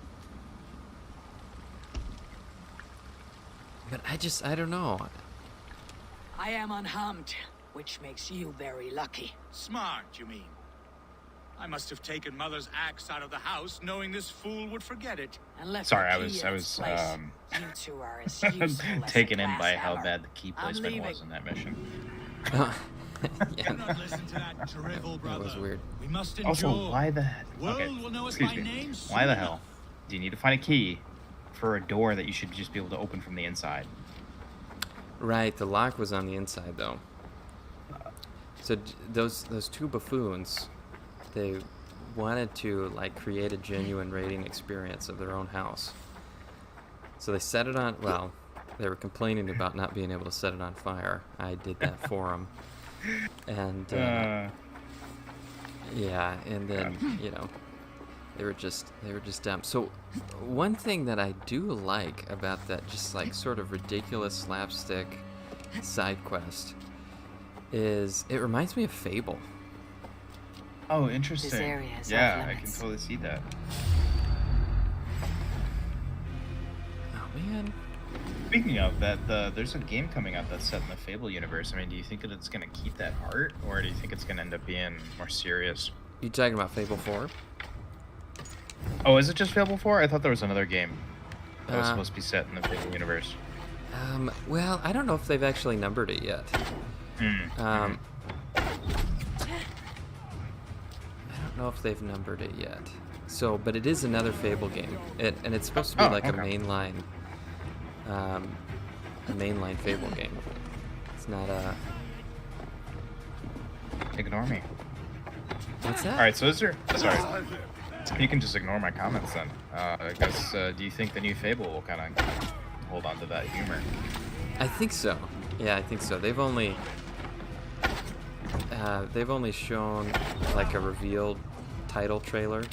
But I don't know.
I am unharmed, which makes you very lucky.
Smart, you mean? I must have taken Mother's axe out of the house, knowing this fool would forget it.
And left
Sorry,
the
I
key
was
in its place. You two are as useful as
taken
a
in by
glass
how
hammer.
bad the key
I'm
placement was
leaving.
in that mission.
Do not listen to that drivel, brother.
That was weird.
We must endure.
Also, why the
World
okay?
will know us
Excuse
by
me.
name
Why the
soon
hell do you need to find a key for a door that you should just be able to open from the inside?
Right, the lock was on the inside though. So those two buffoons, they wanted to like create a genuine raiding experience of their own house. So they set it on. Well, they were complaining about not being able to set it on fire. I did that for them. And yeah, and then you know, they were just dumb. So one thing that I do like about that just like sort of ridiculous slapstick side quest is it reminds me of Fable.
Oh, interesting.
This area is
yeah,
off
I can
limits.
totally see that.
Oh man.
Speaking of that, there's a game coming out that's set in the Fable universe. I mean, do you think that it's going to keep that heart, or do you think it's going to end up being more serious?
You talking about Fable 4?
Oh, is it just Fable 4? I thought there was another game that was supposed to be set in the Fable universe.
Well, I don't know if they've actually numbered it yet. I don't know if they've numbered it yet. So, but it is another Fable game, and it's supposed to be like a mainline Fable game. It's not a.
Ignore me.
What's that?
All right, so is there? Sorry, you can just ignore my comments then. I guess. Do you think the new Fable will kind of hold on to that humor?
I think so. Yeah, I think so. They've only shown like a revealed title trailer,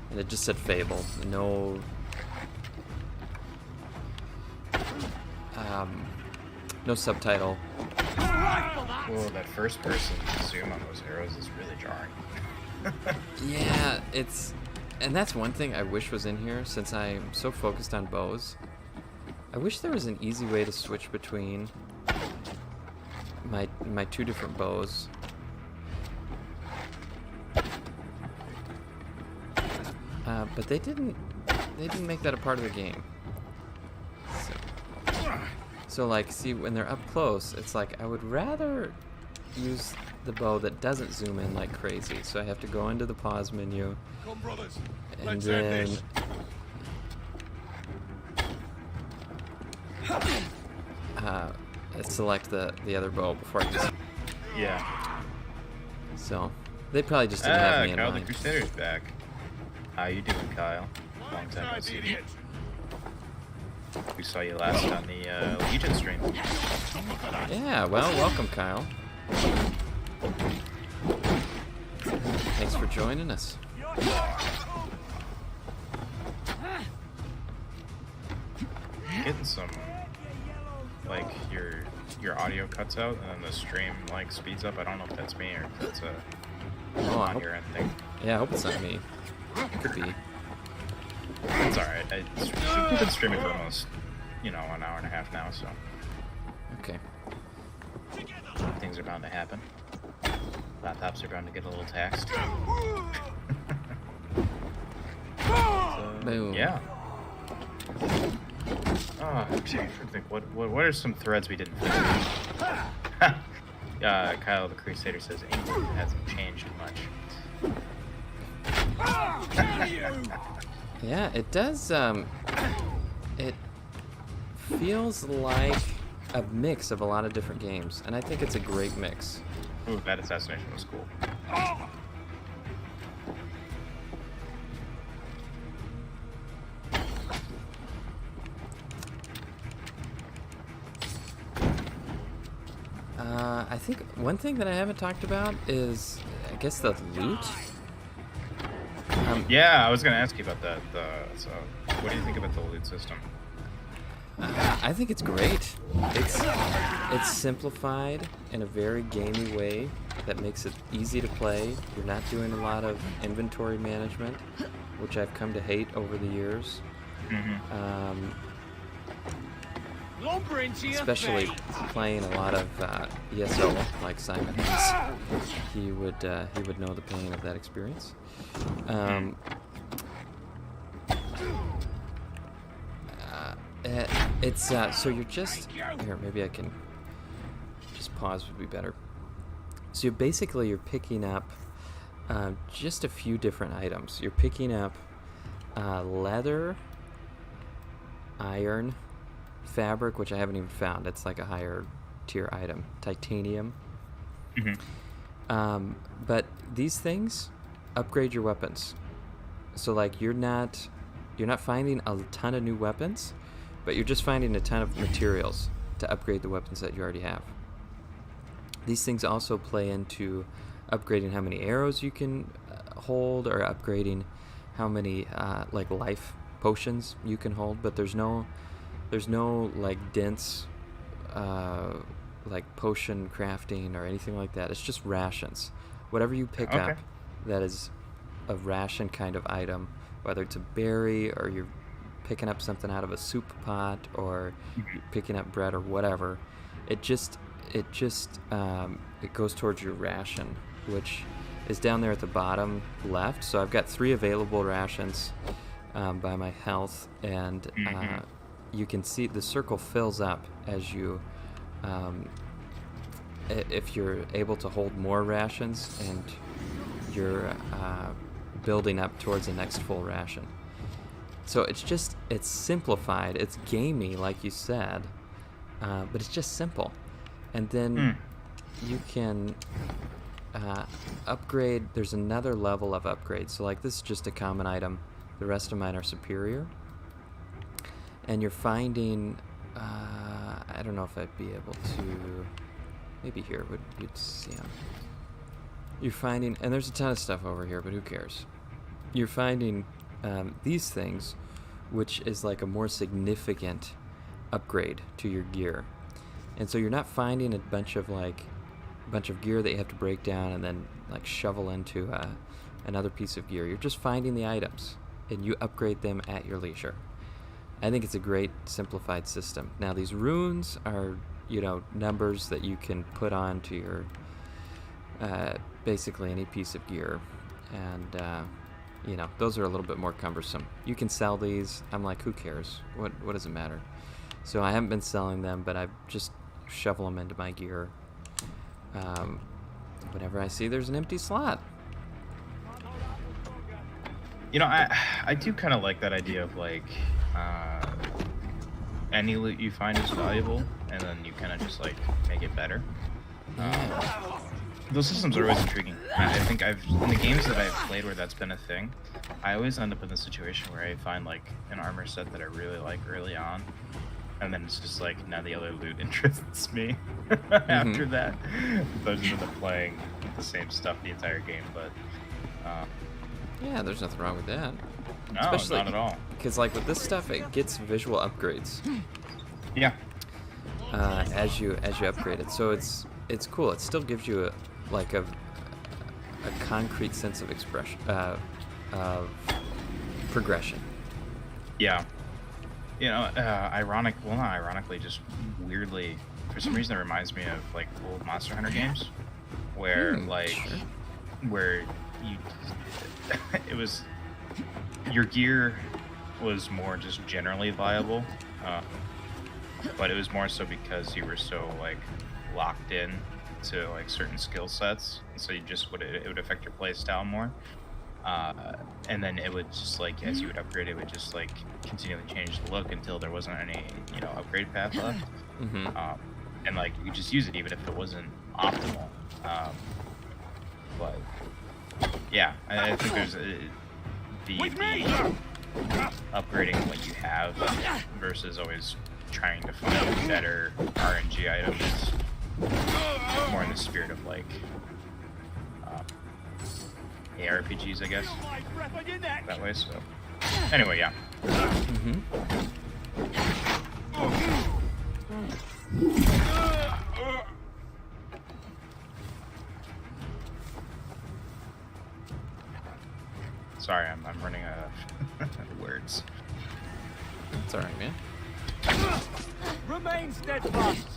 and it just said Fable. No. No subtitle.
Whoa, that first person zoom on those arrows is really jarring.
Yeah, and that's one thing I wish was in here since I'm so focused on bows. I wish there was an easy way to switch between my two different bows. But they didn't make that a part of the game. So like, see, when they're up close, it's like I would rather use the bow that doesn't zoom in like crazy. So I have to go into the pause menu,
Come, brothers.
and
Let's have
then
this.
select the other bow before I just.
Yeah.
So they probably just didn't have me in
Kyle
mind.
the Crusader's back. How you doing, Kyle? Long time no see. We saw you last on the Legion stream.
Yeah, well, welcome, Kyle. Thanks for joining us.
Getting some, like, your audio cuts out and then the stream like speeds up. I don't know if that's me or if that's a
I
on
hope,
your end thing.
yeah, I hope it's not me. It could be.
It's alright. I've been streaming for almost, an hour and a half now, so
Okay.
things are bound to happen. Laptops are bound to get a little taxed.
Boom.
Yeah. Oh, I'm trying to think. What are some threads we didn't finish? Kyle the Crusader says England hasn't changed much.
Yeah, it does. It feels like a mix of a lot of different games, and I think it's a great mix.
Ooh, that assassination was cool.
I think one thing that I haven't talked about is, I guess, the loot.
Yeah, I was gonna ask you about that. So, what do you think about the loot system?
I think it's great. It's simplified in a very gamey way that makes it easy to play. You're not doing a lot of inventory management, which I've come to hate over the years. Especially playing a lot of ESO like Simon has. He would know the pain of that experience. It's so you're just here. Maybe I can just pause would be better. So you're picking up just a few different items. You're picking up leather, iron, fabric, which I haven't even found. It's like a higher tier item. Titanium. But these things upgrade your weapons. So like you're not finding a ton of new weapons, but you're just finding a ton of materials to upgrade the weapons that you already have. These things also play into upgrading how many arrows you can hold, or upgrading how many like life potions you can hold. But there's no like dense like potion crafting or anything like that. It's just rations. Whatever you pick up that is a ration kind of item, whether it's a berry or you're picking up something out of a soup pot or you're picking up bread or whatever, it goes towards your ration, which is down there at the bottom left. So I've got 3 available rations by my health, and you can see the circle fills up as you if you're able to hold more rations, and you're building up towards the next full ration. So it's simplified, it's gamey like you said, but it's just simple. And then you can upgrade. There's another level of upgrade. So like this is just a common item, the rest of mine are superior, and you're finding I don't know if I'd be able to, maybe here you'd see them. You're finding, and there's a ton of stuff over here, but who cares? You're finding these things, which is like a more significant upgrade to your gear. And so you're not finding a bunch of gear that you have to break down and then like shovel into another piece of gear. You're just finding the items, and you upgrade them at your leisure. I think it's a great simplified system. Now these runes are, numbers that you can put on to your basically any piece of gear, and those are a little bit more cumbersome. You can sell these. I'm like, who cares? What does it matter? So I haven't been selling them, but I just shovel them into my gear whenever I see there's an empty slot.
I do kind of like that idea of like any loot you find is valuable, and then you kind of just like make it better. Those systems are always intriguing. I think in the games that I've played where that's been a thing, I always end up in the situation where I find like an armor set that I really like early on, and then it's just like, now the other loot interests me after that. So I just end up playing the same stuff the entire game, but
yeah, there's nothing wrong with that.
No,
especially
not at all.
Because like with this stuff, it gets visual upgrades.
Yeah.
As you upgrade it, so it's cool. It still gives you a concrete sense of expression, of progression.
Yeah. Not ironically, just weirdly, for some reason it reminds me of like old Monster Hunter games, where where you it was, your gear was more just generally viable, but it was more so because you were so like locked in to like certain skill sets, and so it would affect your play style more, and then it would just like, as you would upgrade, it would just like continually change the look until there wasn't any upgrade path left. And like you could just use it even if it wasn't optimal, but yeah, I think there's the upgrading what you have versus always trying to find better RNG items, more in the spirit of like ARPGs, I guess, that way. So anyway, yeah. Sorry, I'm running out of words.
It's alright, man.
Remain steadfast.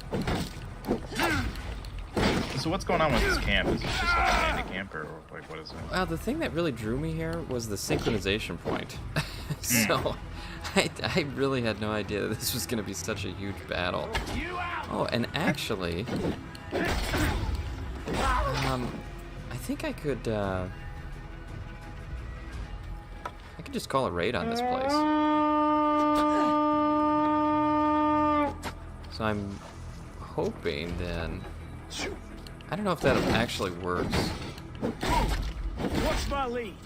So what's going on with this camp? Is it just like a bandit camp, or like what is it?
Well, the thing that really drew me here was the synchronization point. So I really had no idea that this was going to be such a huge battle. Oh, and actually, I think I could just call a raid on this place. So I'm hoping then. I don't know if that actually works.
Watch my lead.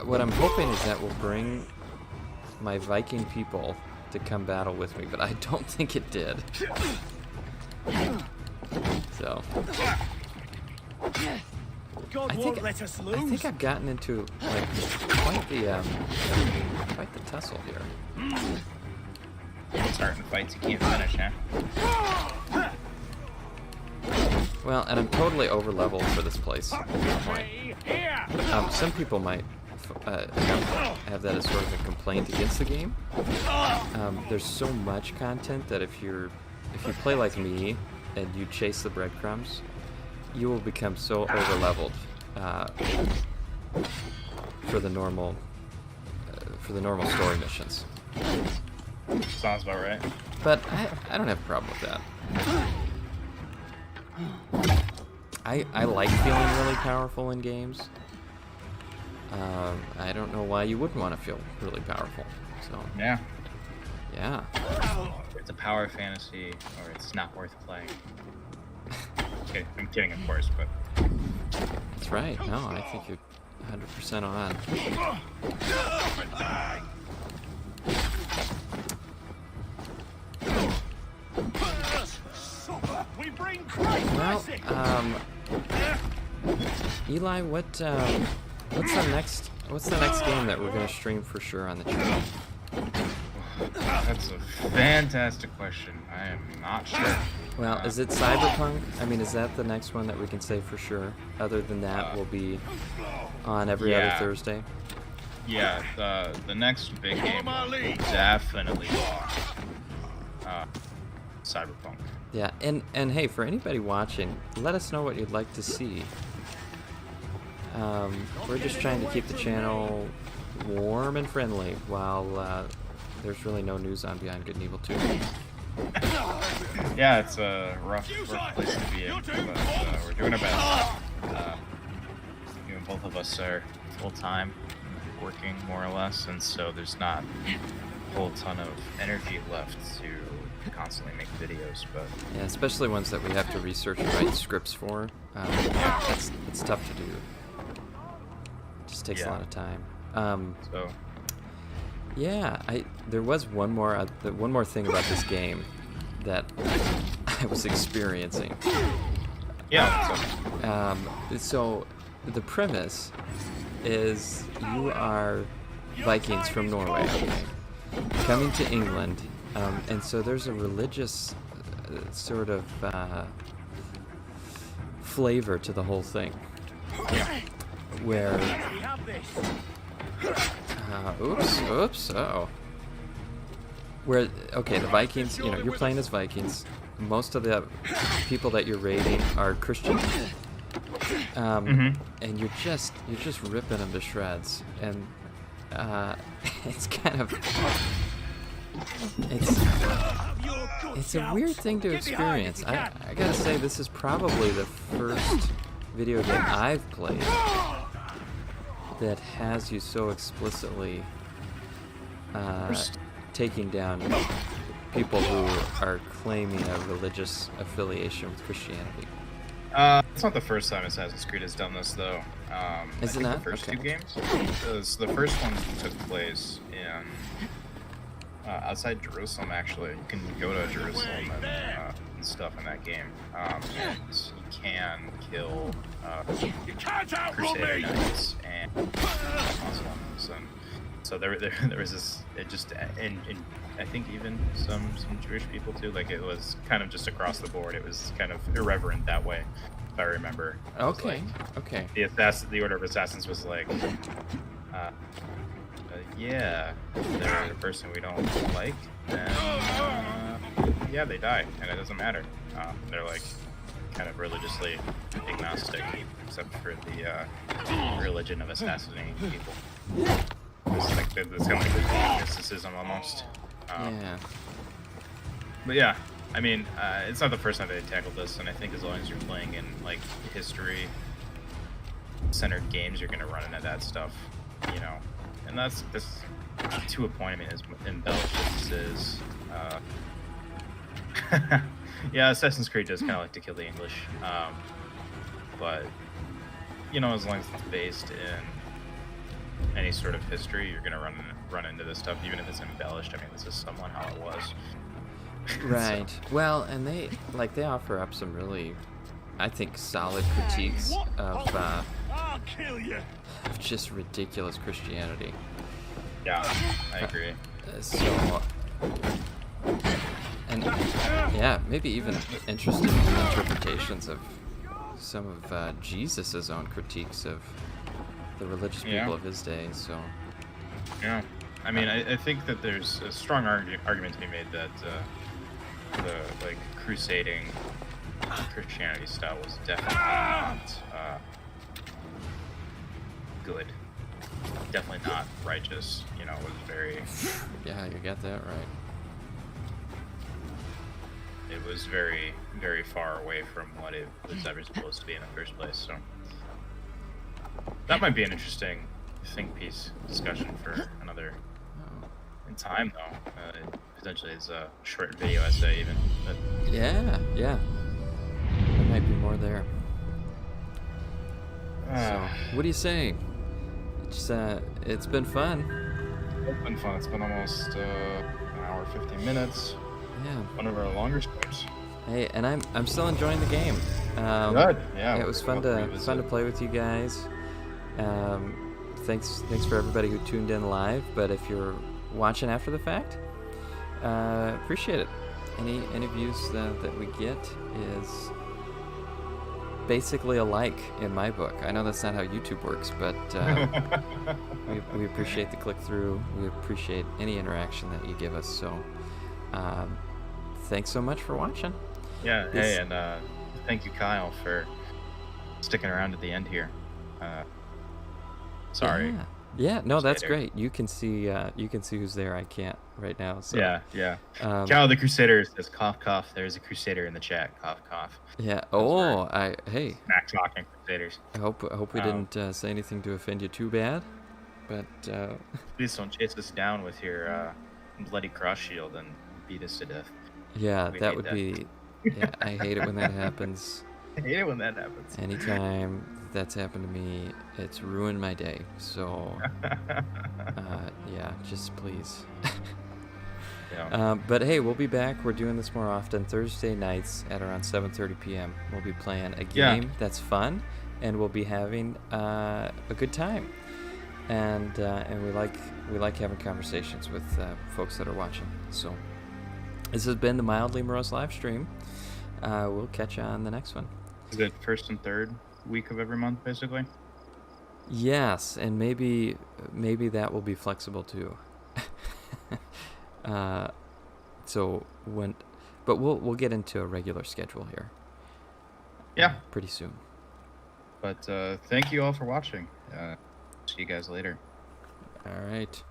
What I'm hoping is that will bring my Viking people to come battle with me, but I don't think it did. So
God won't let us lose.
I think I've gotten into like quite the tussle here.
Starting fights you can't finish, huh?
Well, and I'm totally over leveled for this place at this point. Some people might have that as sort of a complaint against the game. There's so much content that if you play like me and you chase the breadcrumbs, you will become so over leveled for the normal story missions.
Sounds about right.
But I don't have a problem with that. I like feeling really powerful in games. I don't know why you wouldn't want to feel really powerful. So
yeah. It's a power fantasy, or it's not worth playing. Okay, I'm kidding, of course, but
that's right. No, I think you're 100% on. Well, Eli, what's the next game that we're gonna stream for sure on the channel?
That's a fantastic question. I am not sure.
Well, is it Cyberpunk? I mean, is that the next one that we can say for sure? Other than that, we'll be on every other Thursday.
Yeah, the next big game will definitely Cyberpunk.
Yeah, and hey, for anybody watching, let us know what you'd like to see. We're just trying to keep the channel warm and friendly while there's really no news on Beyond Good and Evil 2.
Yeah, it's a rough place to be in, but we're doing our best. Both of us are full-time working, more or less, and so there's not a whole ton of energy left to constantly make videos. But
yeah, especially ones that we have to research and write scripts for. It's tough to do. It just takes a lot of time. Yeah, there was one more thing about this game that I was experiencing.
Yeah.
So the premise is you are Vikings from Norway, okay, coming to England, and so there's a religious sort of flavor to the whole thing, where where the Vikings, you're playing as Vikings. Most of the people that you're raiding are Christian. And you're just ripping them to shreds, and it's kind of it's a weird thing to experience. I gotta say, this is probably the first video game I've played that has you so explicitly taking down people who are claiming a religious affiliation with Christianity.
It's not the first time Assassin's Creed has done this, though.
Is it not?
The first two games? The first one took place in outside Jerusalem, actually. You can go to Jerusalem and stuff in that game. And you can kill Crusader Knights and Muslims. And so there was this, and I think even some Jewish people too. Like, it was kind of just across the board. It was kind of irreverent that way, if I remember.
Okay.
The Order of Assassins was like, if they're a person we don't like, then they die, and it doesn't matter. They're like kind of religiously agnostic, except for the religion of assassinating people. It's kind of like mysticism almost. But yeah, I mean, it's not the first time they tackled this, and I think as long as you're playing in like history-centered games, you're gonna run into that stuff, you know. And that's this to a point. I mean, as embellished as this is, yeah, Assassin's Creed does kind of like to kill the English, but you know, as long as it's based in any sort of history, you're gonna run into this stuff, even if it's embellished. I mean, this is somewhat how it was.
Right. So. Well, and they offer up some really, I think, solid critiques of just ridiculous Christianity.
Yeah, I agree.
So, and yeah, maybe even interesting interpretations of some of Jesus's own critiques of the religious people of his day. So,
yeah, I mean, I think that there's a strong argument to be made that the like crusading Christianity style was definitely not good. Definitely not righteous. You know, it was very.
Yeah, you got that right.
It was very, very far away from what it was ever supposed to be in the first place. So that might be an interesting think piece discussion for another time, though. Potentially it's a short video essay, even. But...
Yeah. There might be more there. So, what do you say? It's been fun.
It's been fun. It's been almost an hour 15 minutes.
Yeah.
One of our longer streams.
Hey, and I'm still enjoying the game.
Good. Yeah.
It was fun to play with you guys. Thanks for everybody who tuned in live. But if you're watching after the fact, appreciate it. Any views that we get is basically a like in my book. I know that's not how YouTube works, but we appreciate the click through. We appreciate any interaction that you give us. So thanks so much for watching.
Yeah. Hey, and thank you, Kyle, for sticking around at the end here. Sorry.
Yeah. No, that's great. You can see who's there. I can't right now. So
yeah. Kyle the Crusader says cough cough. There's a Crusader in the chat. Cough cough.
Yeah. Hey.
Smack talking Crusaders.
I hope we didn't say anything to offend you too bad, but
please don't chase us down with your bloody cross shield and beat us to death.
Yeah, that would be. Yeah, I hate it when that happens.
I hate it when that happens.
Anytime that's happened to me, it's ruined my day. So, yeah, just please.
Yeah.
But hey, we'll be back. We're doing this more often. Thursday nights at around 7:30 p.m. We'll be playing a game that's fun, and we'll be having a good time. And we like having conversations with folks that are watching. So, this has been the Mildly Morose live stream. We'll catch you on the next one.
Is it first and third week of every month, basically?
Yes, and maybe that will be flexible too. But we'll get into a regular schedule here.
Yeah,
pretty soon.
But thank you all for watching. See you guys later.
All right.